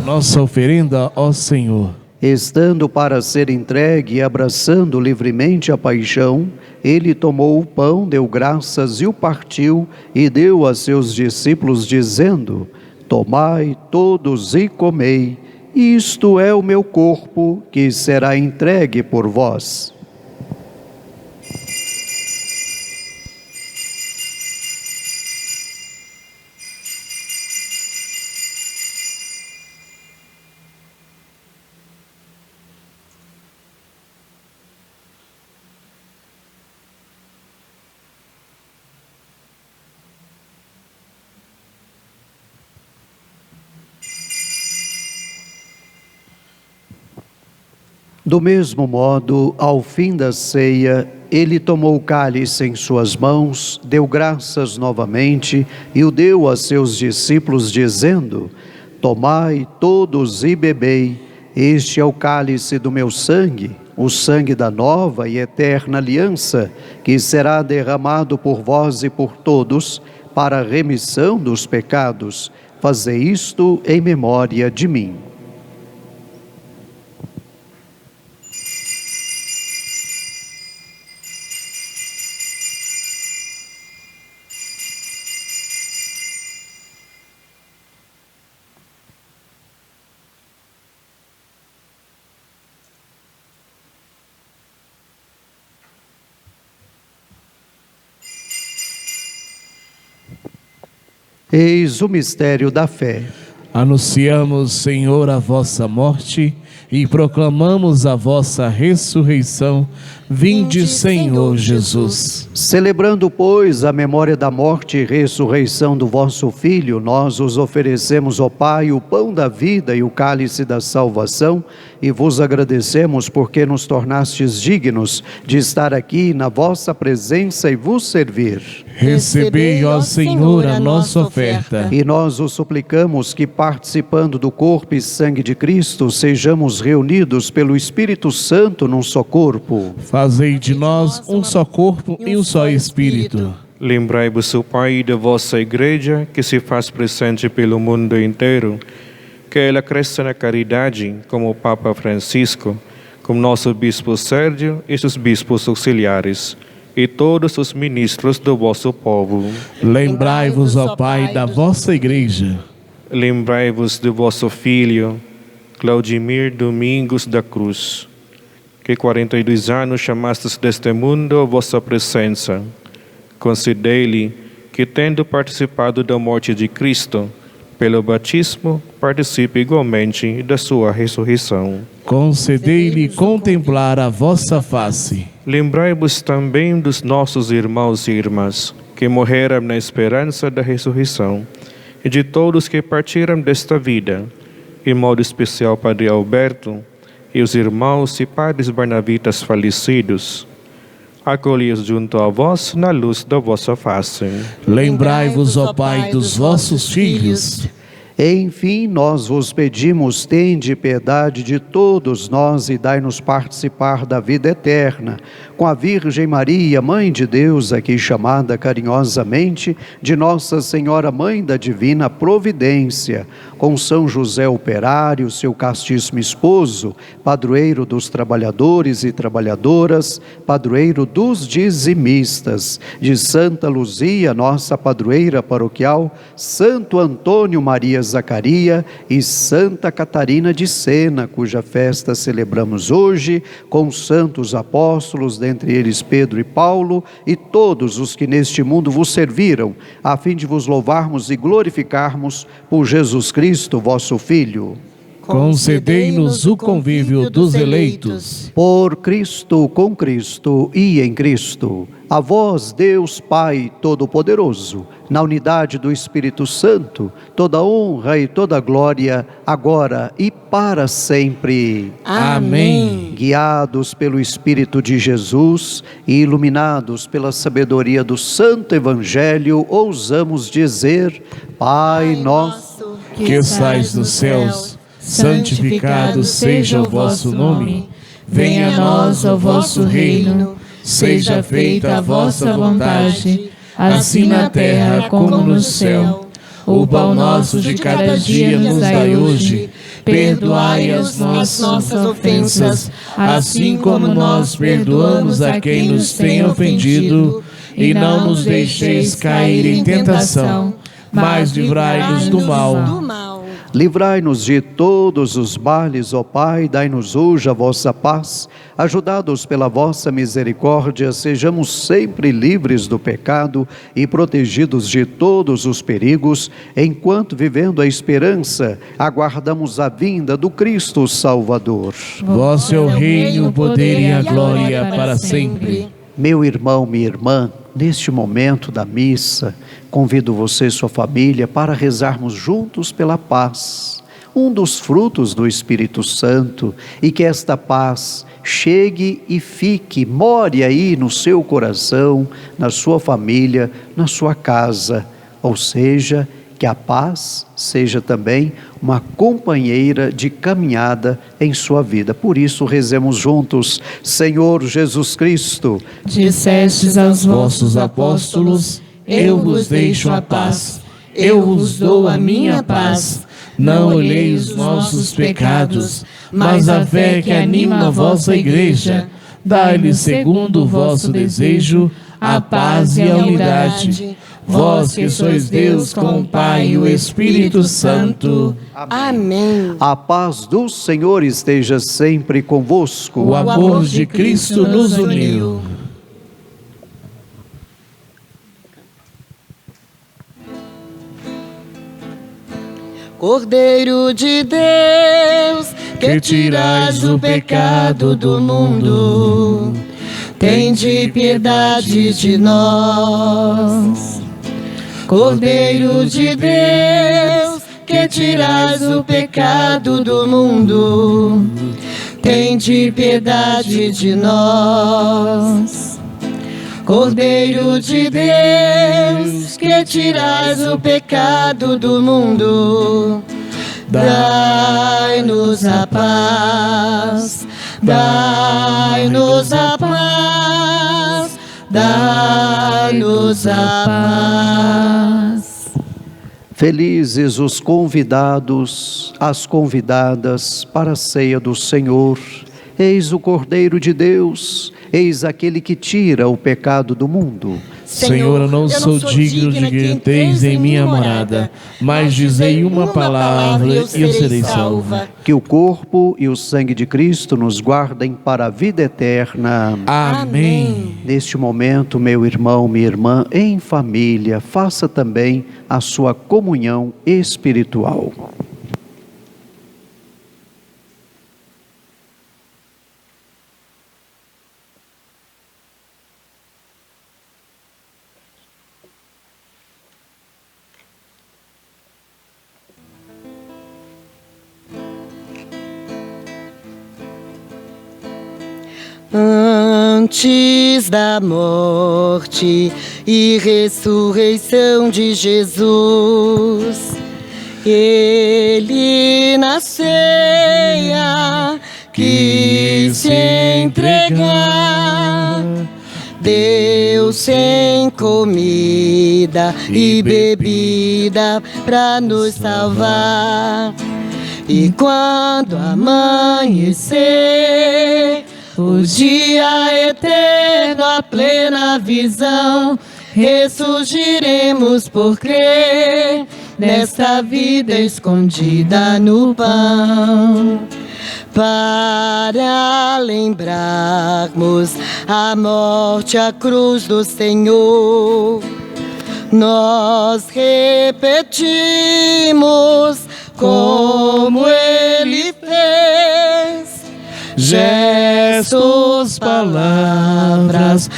Nossa oferenda, ó Senhor. Estando para ser entregue e abraçando livremente a paixão, ele tomou o pão, deu graças e o partiu e deu a seus discípulos, dizendo: tomai todos e comei, isto é o meu corpo que será entregue por vós. Do mesmo modo, ao fim da ceia, ele tomou o cálice em suas mãos, deu graças novamente e o deu a seus discípulos, dizendo: tomai todos e bebei, este é o cálice do meu sangue, o sangue da nova e eterna aliança, que será derramado por vós e por todos, para a remissão dos pecados. Fazei isto em memória de mim. Eis o mistério da fé. Anunciamos, Senhor, a vossa morte e proclamamos a vossa ressurreição. Vinde, Senhor Jesus. Celebrando, pois, a memória da morte e ressurreição do vosso Filho, nós os oferecemos, ó Pai, o pão da vida e o cálice da salvação, e vos agradecemos porque nos tornastes dignos de estar aqui na vossa presença e vos servir. Recebei, ó Senhor, a nossa oferta. E nós os suplicamos que, participando do corpo e sangue de Cristo, sejamos reunidos pelo Espírito Santo num só corpo. Fazei de nós um só corpo e um só Espírito. Lembrai-vos, o Pai, da vossa Igreja, que se faz presente pelo mundo inteiro, que ela cresça na caridade, como o Papa Francisco, como nosso Bispo Sérgio e os bispos auxiliares, e todos os ministros do vosso povo. Lembrai-vos, ó Pai, da vossa Igreja. Lembrai-vos do vosso Filho, Claudimir Domingos da Cruz, que 42 anos chamastes deste mundo a vossa presença. Concedei-lhe que, tendo participado da morte de Cristo, pelo batismo, participe igualmente da sua ressurreição. Concedei-lhe contemplar a vossa face. Lembrai-vos também dos nossos irmãos e irmãs, que morreram na esperança da ressurreição, e de todos que partiram desta vida, em modo especial Padre Alberto, e os irmãos e padres barnabitas falecidos. Acolhi-os junto a vós na luz da vossa face. Lembrai-vos, ó Pai, dos vossos filhos. Enfim, nós vos pedimos, tende piedade de todos nós e dai-nos participar da vida eterna, com a Virgem Maria, Mãe de Deus, aqui chamada carinhosamente de Nossa Senhora Mãe da Divina Providência, com São José operário, seu castíssimo esposo, padroeiro dos trabalhadores e trabalhadoras, padroeiro dos dizimistas, de Santa Luzia, nossa padroeira paroquial, Santo Antônio Maria Zacaria e Santa Catarina de Sena, cuja festa celebramos hoje, com santos apóstolos, dentre eles Pedro e Paulo, e todos os que neste mundo vos serviram, a fim de vos louvarmos e glorificarmos por Jesus Cristo, vosso Filho. Concedei-nos o convívio dos eleitos. Por Cristo, com Cristo e em Cristo. A vós, Deus Pai Todo-Poderoso, na unidade do Espírito Santo, toda honra e toda glória, agora e para sempre. Amém. Guiados pelo Espírito de Jesus e iluminados pela sabedoria do Santo Evangelho, ousamos dizer: Pai nosso, que estais nos céus, santificado seja o vosso nome. Venha a nós o vosso reino. Seja feita a vossa vontade, assim na terra como no céu. O pão nosso de cada dia nos dai hoje. Perdoai as nossas ofensas, assim como nós perdoamos a quem nos tem ofendido. E não nos deixeis cair em tentação, mas livrai-nos do mal. Livrai-nos de todos os males, ó Pai, dai-nos hoje a vossa paz. Ajudados pela vossa misericórdia, sejamos sempre livres do pecado e protegidos de todos os perigos, enquanto, vivendo a esperança, aguardamos a vinda do Cristo Salvador. Vosso é o reino, o poder e a glória para sempre. Meu irmão, minha irmã, neste momento da missa, convido você e sua família para rezarmos juntos pela paz, um dos frutos do Espírito Santo, e que esta paz chegue e fique, more aí no seu coração, na sua família, na sua casa, ou seja, que a paz seja também uma companheira de caminhada em sua vida. Por isso, rezemos juntos. Senhor Jesus Cristo, dissestes aos vossos apóstolos: eu vos deixo a paz, eu vos dou a minha paz. Não olhei os nossos pecados, mas a fé que anima a vossa igreja. Dai-lhe, segundo o vosso desejo, a paz e a unidade. Vós que sois Deus com o Pai e o Espírito Santo. Amém. A paz do Senhor esteja sempre convosco. O amor de Cristo nos uniu. Cordeiro de Deus, que tirais o pecado do mundo, tende piedade de nós. Cordeiro de Deus, que tirais o pecado do mundo, tende piedade de nós. Cordeiro de Deus, que tirais o pecado do mundo, dai-nos a paz, dai-nos a paz, dai-nos a paz. Felizes os convidados, as convidadas para a ceia do Senhor. Eis o Cordeiro de Deus, eis aquele que tira o pecado do mundo. Senhor, eu não sou digno de que entreis em minha morada, mas dizei uma palavra e eu serei salva. Que o corpo e o sangue de Cristo nos guardem para a vida eterna. Amém. Neste momento, meu irmão, minha irmã, em família, faça também a sua comunhão espiritual. Antes da morte e ressurreição de Jesus, Ele na ceia quis se entregar Deus sem comida e bebida pra nos salvar. E quando amanhecer, o dia eterno, a plena visão, ressurgiremos por crer nesta vida escondida no pão. Para lembrarmos a morte, a cruz do Senhor, nós repetimos como Ele fez. Gestos, palavras,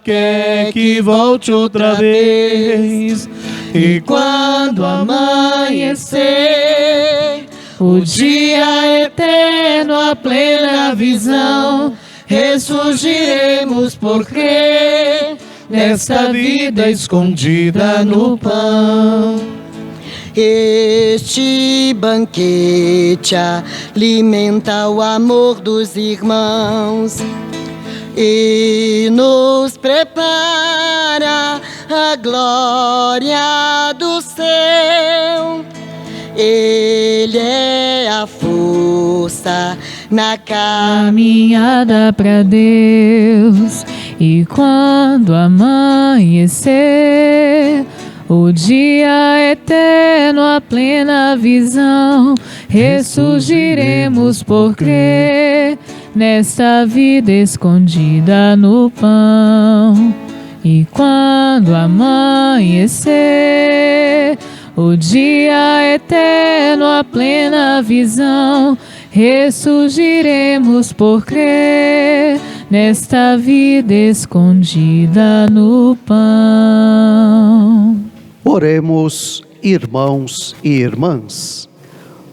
quer que volte outra vez. E quando amanhecer, o dia eterno, a plena visão, ressurgiremos por crer nesta vida escondida no pão. Este banquete alimenta o amor dos irmãos e nos prepara a glória do céu. Ele é a força na caminhada para Deus. E quando amanhecer, o dia eterno, a plena visão, ressurgiremos por crer nesta vida escondida no pão. E quando amanhecer, o dia eterno, a plena visão, ressurgiremos por crer nesta vida escondida no pão. Oremos, irmãos e irmãs.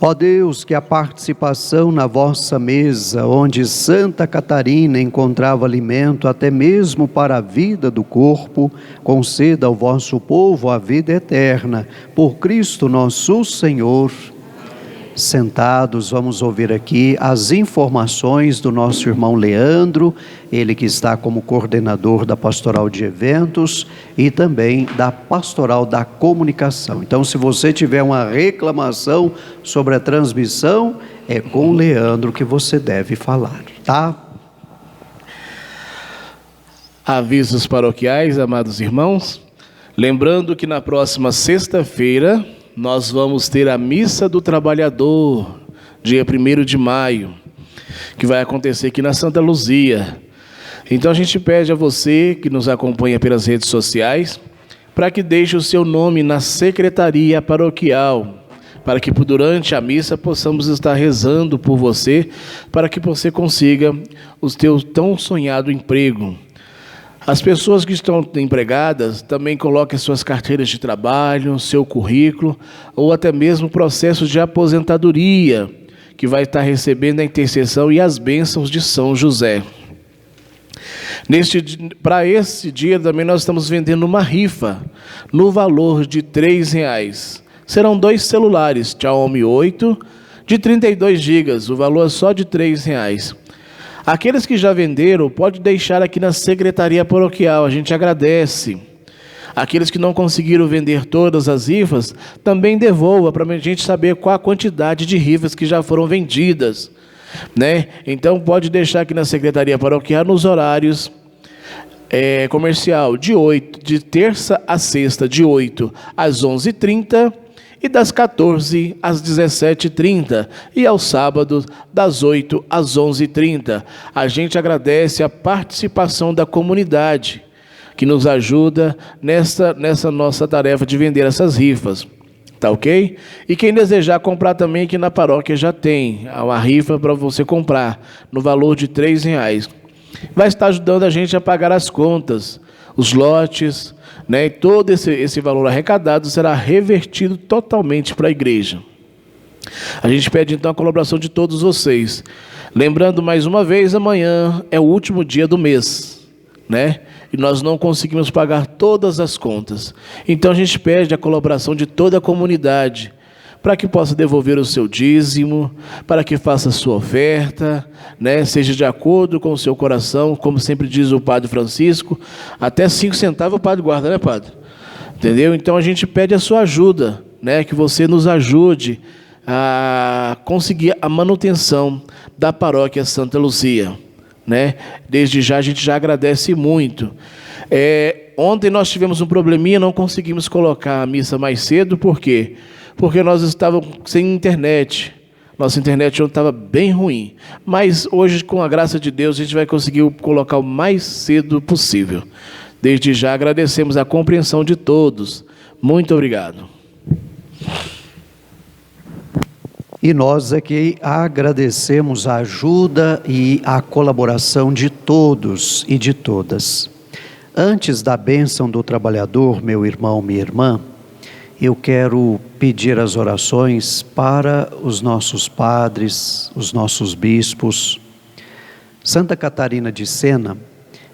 Ó Deus, que a participação na vossa mesa, onde Santa Catarina encontrava alimento até mesmo para a vida do corpo, conceda ao vosso povo a vida eterna. Por Cristo nosso Senhor. Sentados, vamos ouvir aqui as informações do nosso irmão Leandro, ele que está como coordenador da Pastoral de Eventos e também da Pastoral da Comunicação. Então, se você tiver uma reclamação sobre a transmissão, é com o Leandro que você deve falar, tá? Avisos paroquiais, amados irmãos. Lembrando que na próxima sexta-feira nós vamos ter a Missa do Trabalhador, dia 1º de maio, que vai acontecer aqui na Santa Luzia. Então a gente pede a você que nos acompanha pelas redes sociais, para que deixe o seu nome na secretaria paroquial, para que durante a missa possamos estar rezando por você, para que você consiga o seu tão sonhado emprego. As pessoas que estão empregadas também coloquem suas carteiras de trabalho, seu currículo, ou até mesmo processos de aposentadoria, que vai estar recebendo a intercessão e as bênçãos de São José. Para esse dia também nós estamos vendendo uma rifa, no valor de R$3. Serão 2 celulares, Xiaomi 8, de 32 GB, o valor é só de R$3. Aqueles que já venderam, pode deixar aqui na secretaria paroquial, a gente agradece. Aqueles que não conseguiram vender todas as rifas, também devolva para a gente saber qual a quantidade de rifas que já foram vendidas, né? Então pode deixar aqui na secretaria paroquial nos horários comercial, de terça a sexta, de 8 às 11h30, e das 14 às 17h30, e aos sábados, das 8 às 11h30. A gente agradece a participação da comunidade, que nos ajuda nessa nossa tarefa de vender essas rifas. Tá ok? E quem desejar comprar também, aqui na paróquia já tem uma rifa para você comprar, no valor de R$3. Vai estar ajudando a gente a pagar as contas, os lotes, né? E todo esse valor arrecadado será revertido totalmente para a igreja. A gente pede então a colaboração de todos vocês. Lembrando mais uma vez, amanhã é o último dia do mês, né? E nós não conseguimos pagar todas as contas. Então a gente pede a colaboração de toda a comunidade, para que possa devolver o seu dízimo, para que faça a sua oferta, né? Seja de acordo com o seu coração, como sempre diz o Padre Francisco, até 5 centavos o Padre guarda, né, Padre? Entendeu? Então a gente pede a sua ajuda, né? Que você nos ajude a conseguir a manutenção da paróquia Santa Luzia, né? Desde já a gente já agradece muito. Ontem nós tivemos um probleminha, não conseguimos colocar a missa mais cedo, por quê? Porque nós estávamos sem internet. Nossa internet ontem estava bem ruim. Mas hoje, com a graça de Deus, a gente vai conseguir colocar o mais cedo possível. Desde já agradecemos a compreensão de todos. Muito obrigado. E nós aqui agradecemos a ajuda e a colaboração de todos e de todas. Antes da bênção do trabalhador, meu irmão, minha irmã, eu quero pedir as orações para os nossos padres, os nossos bispos. Santa Catarina de Sena,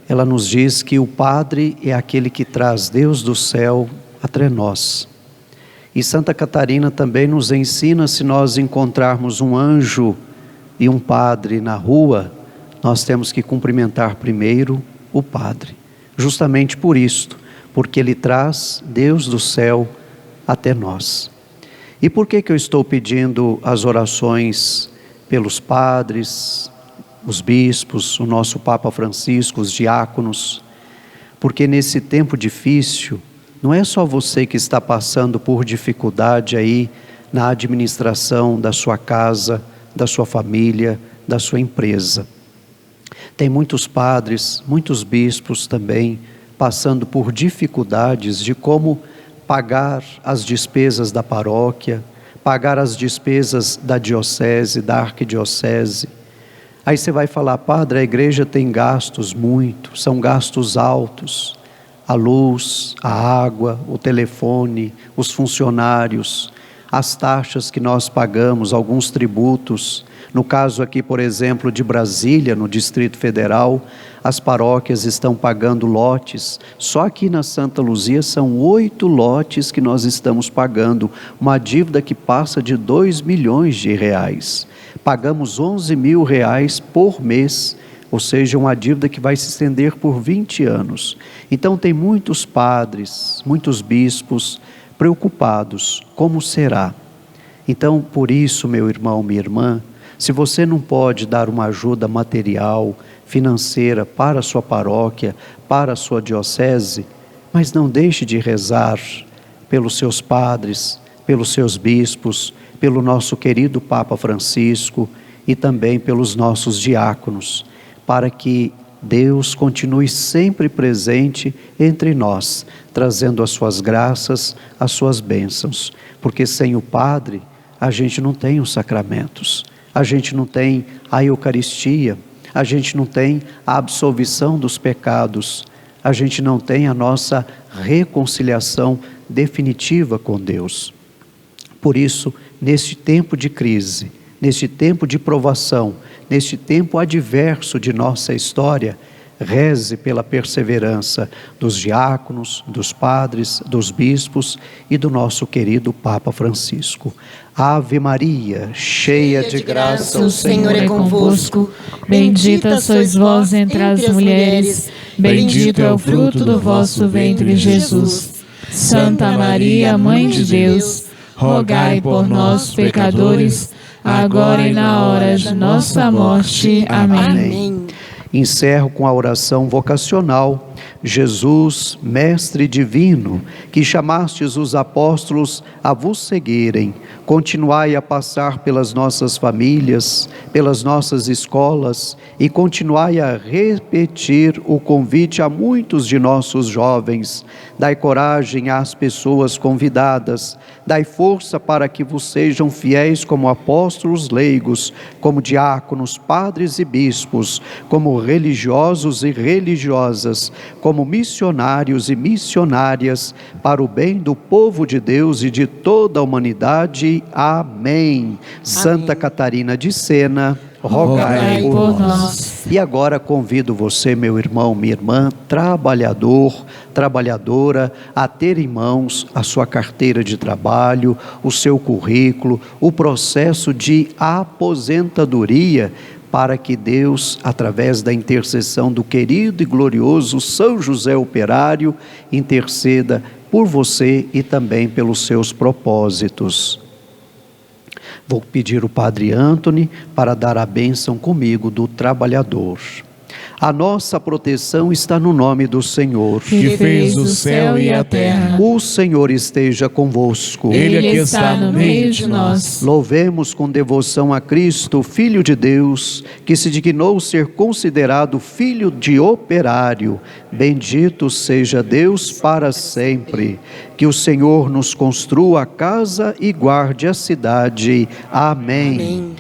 ela nos diz que o padre é aquele que traz Deus do céu até nós. E Santa Catarina também nos ensina, se nós encontrarmos um anjo e um padre na rua, nós temos que cumprimentar primeiro o padre. Justamente por isto, porque ele traz Deus do céu até nós. E por que eu estou pedindo as orações pelos padres, os bispos, o nosso Papa Francisco, os diáconos? Porque nesse tempo difícil, não é só você que está passando por dificuldade aí na administração da sua casa, da sua família, da sua empresa. Tem muitos padres, muitos bispos também, passando por dificuldades de como pagar as despesas da paróquia, pagar as despesas da diocese, da arquidiocese. Aí você vai falar, padre, a igreja tem gastos muito, são gastos altos. A luz, a água, o telefone, os funcionários, as taxas que nós pagamos, alguns tributos. No caso aqui, por exemplo, de Brasília, no Distrito Federal, as paróquias estão pagando lotes. Só aqui na Santa Luzia são 8 lotes que nós estamos pagando, uma dívida que passa de 2 milhões de reais. Pagamos 11 mil reais por mês, ou seja, uma dívida que vai se estender por 20 anos. Então tem muitos padres, muitos bispos preocupados, como será? Então, por isso, meu irmão, minha irmã, se você não pode dar uma ajuda material, financeira para a sua paróquia, para a sua diocese, mas não deixe de rezar pelos seus padres, pelos seus bispos, pelo nosso querido Papa Francisco e também pelos nossos diáconos, para que Deus continue sempre presente entre nós, trazendo as suas graças, as suas bênçãos, porque sem o Padre a gente não tem os sacramentos, a gente não tem a Eucaristia, a gente não tem a absolvição dos pecados, a gente não tem a nossa reconciliação definitiva com Deus. Por isso, neste tempo de crise, neste tempo de provação, neste tempo adverso de nossa história, reze pela perseverança dos diáconos, dos padres, dos bispos e do nosso querido Papa Francisco. Ave Maria, cheia de graça, o Senhor é convosco. Bendita sois vós entre as mulheres, bendito é o fruto do vosso ventre, Jesus. Santa Maria, Mãe de Deus, rogai por nós, pecadores, agora e na hora de nossa morte. Amém. Amém. Encerro com a oração vocacional. Jesus, Mestre Divino, que chamastes os apóstolos a vos seguirem, continuai a passar pelas nossas famílias, pelas nossas escolas e continuai a repetir o convite a muitos de nossos jovens. Dai coragem às pessoas convidadas, dai força para que vos sejam fiéis como apóstolos leigos, como diáconos, padres e bispos, como religiosos e religiosas, como missionários e missionárias, para o bem do povo de Deus e de toda a humanidade. Amém. Santa Catarina de Sena, rogai por nós. E agora convido você, meu irmão, minha irmã, trabalhador, trabalhadora, a ter em mãos a sua carteira de trabalho, o seu currículo, o processo de aposentadoria, para que Deus, através da intercessão do querido e glorioso São José Operário, interceda por você e também pelos seus propósitos. Vou pedir o Padre Antony para dar a bênção comigo do trabalhador. A nossa proteção está no nome do Senhor, que fez o céu e a terra. O Senhor esteja convosco. Ele aqui está no meio de nós. Louvemos com devoção a Cristo, Filho de Deus, que se dignou ser considerado filho de operário. Bendito seja Deus para sempre. Que o Senhor nos construa a casa e guarde a cidade. Amém.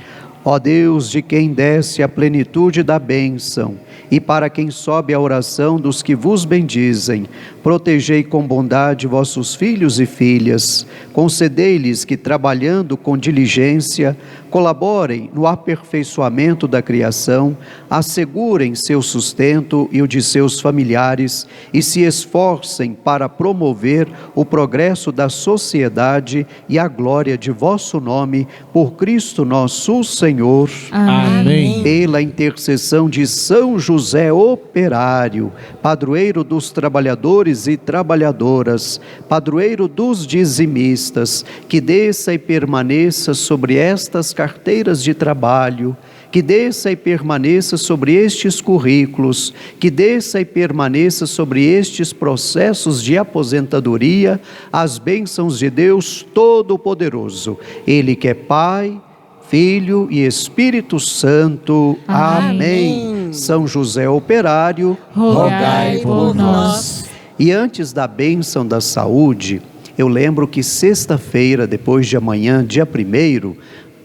Ó Deus, de quem desce a plenitude da bênção, e para quem sobe a oração dos que vos bendizem, protegei com bondade vossos filhos e filhas, concedei-lhes que, trabalhando com diligência, colaborem no aperfeiçoamento da criação, assegurem seu sustento e o de seus familiares e se esforcem para promover o progresso da sociedade e a glória de vosso nome, por Cristo nosso Senhor. Amém. Pela intercessão de São José Operário, padroeiro dos trabalhadores e trabalhadoras, padroeiro dos dizimistas, que desça e permaneça sobre estas carteiras de trabalho, que desça e permaneça sobre estes currículos, que desça e permaneça sobre estes processos de aposentadoria, as bênçãos de Deus Todo-Poderoso, Ele que é Pai, Filho e Espírito Santo. Amém. São José Operário, rogai por nós. E antes da bênção da saúde, eu lembro que sexta-feira, depois de amanhã, dia 1º,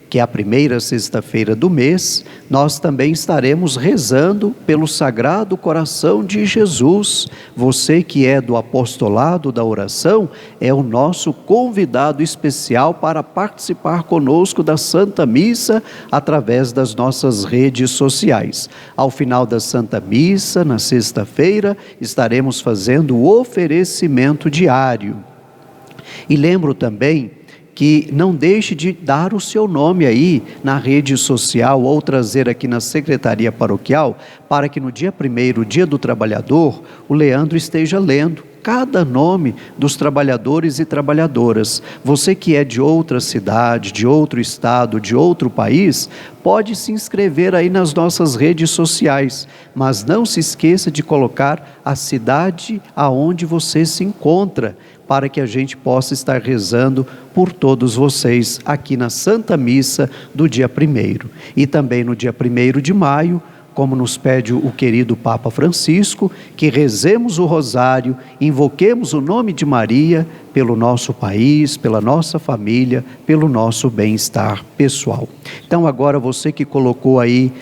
que é a primeira sexta-feira do mês, nós também estaremos rezando pelo Sagrado Coração de Jesus. Você que é do apostolado da oração, é o nosso convidado especial para participar conosco da Santa Missa através das nossas redes sociais. Ao final da Santa Missa, na sexta-feira, estaremos fazendo o oferecimento diário. E lembro também que não deixe de dar o seu nome aí na rede social ou trazer aqui na Secretaria Paroquial, para que no dia 1º, dia do trabalhador, o Leandro esteja lendo cada nome dos trabalhadores e trabalhadoras. Você que é de outra cidade, de outro estado, de outro país, pode se inscrever aí nas nossas redes sociais, mas não se esqueça de colocar a cidade aonde você se encontra, para que a gente possa estar rezando por todos vocês aqui na Santa Missa do dia 1º. E também no dia 1º de maio, como nos pede o querido Papa Francisco, que rezemos o rosário, invoquemos o nome de Maria pelo nosso país, pela nossa família, pelo nosso bem-estar pessoal. Então agora você que colocou aí,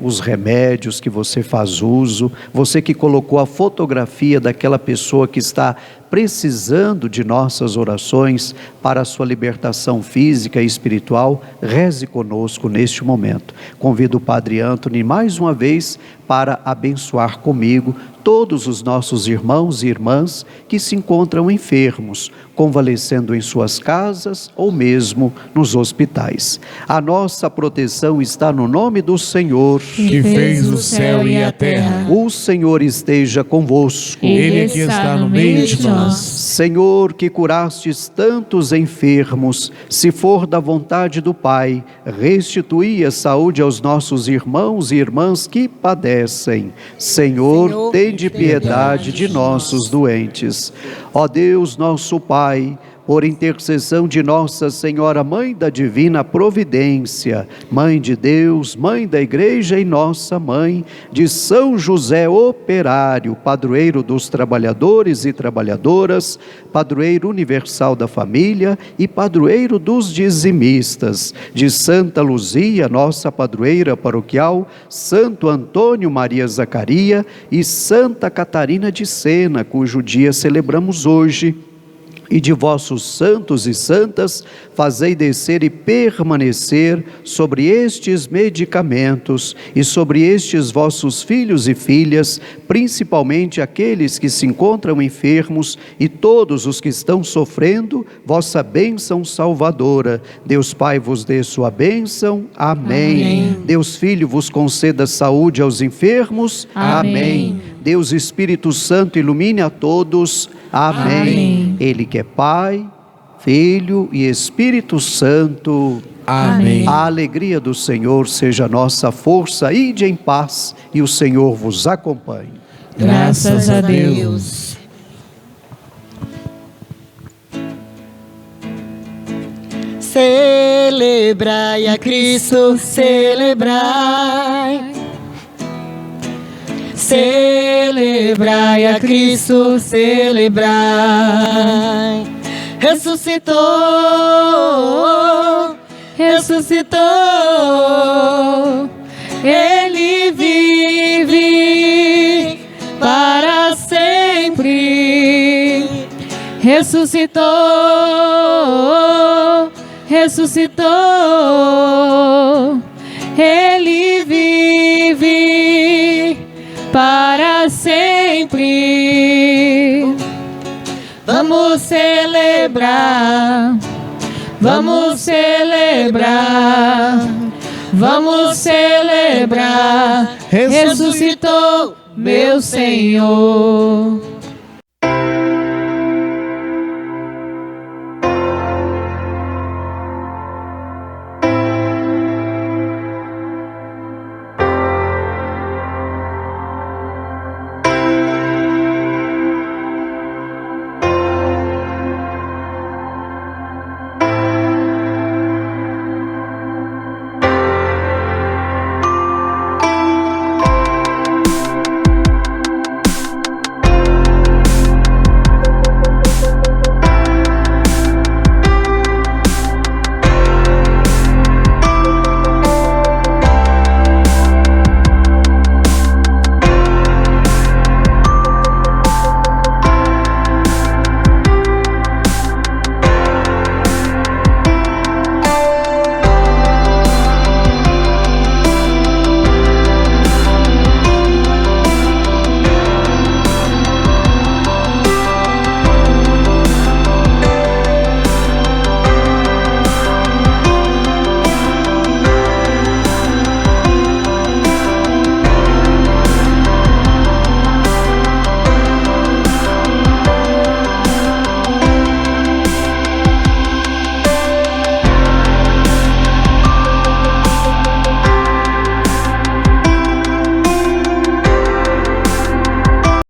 os remédios que você faz uso, você que colocou a fotografia daquela pessoa que está precisando de nossas orações para a sua libertação física e espiritual, reze conosco neste momento. Convido o Padre Antony mais uma vez para abençoar comigo todos os nossos irmãos e irmãs que se encontram enfermos, convalescendo em suas casas ou mesmo nos hospitais. A nossa proteção está no nome do Senhor, que fez o céu e a terra. O Senhor esteja convosco. Ele que está no meio de nós. Senhor, que curastes tantos enfermos, se for da vontade do Pai, restituí a saúde aos nossos irmãos e irmãs que padecem. Senhor, tende piedade de nossos doentes. Ó Deus, nosso Pai, por intercessão de Nossa Senhora, Mãe da Divina Providência, Mãe de Deus, Mãe da Igreja e nossa Mãe, de São José Operário, padroeiro dos trabalhadores e trabalhadoras, padroeiro universal da família e padroeiro dos dizimistas, de Santa Luzia, nossa padroeira paroquial, Santo Antônio Maria Zacaria e Santa Catarina de Sena, cujo dia celebramos hoje, e de vossos santos e santas, fazei descer e permanecer sobre estes medicamentos e sobre estes vossos filhos e filhas, principalmente aqueles que se encontram enfermos e todos os que estão sofrendo, vossa bênção salvadora. Deus Pai vos dê sua bênção. Amém. Amém. Deus Filho vos conceda saúde aos enfermos. Amém. Deus Espírito Santo ilumine a todos. Amém. Amém. Ele que é Pai, Filho e Espírito Santo. Amém. A alegria do Senhor seja a nossa força. Ide em paz e o Senhor vos acompanhe. Graças a Deus. Celebrai a Cristo, celebrai. Celebrai a Cristo, celebrai. Ressuscitou, ressuscitou. Ele vive para sempre. Ressuscitou, ressuscitou. Ele vive para sempre. Vamos celebrar, vamos celebrar, vamos celebrar. Ressuscitou meu Senhor.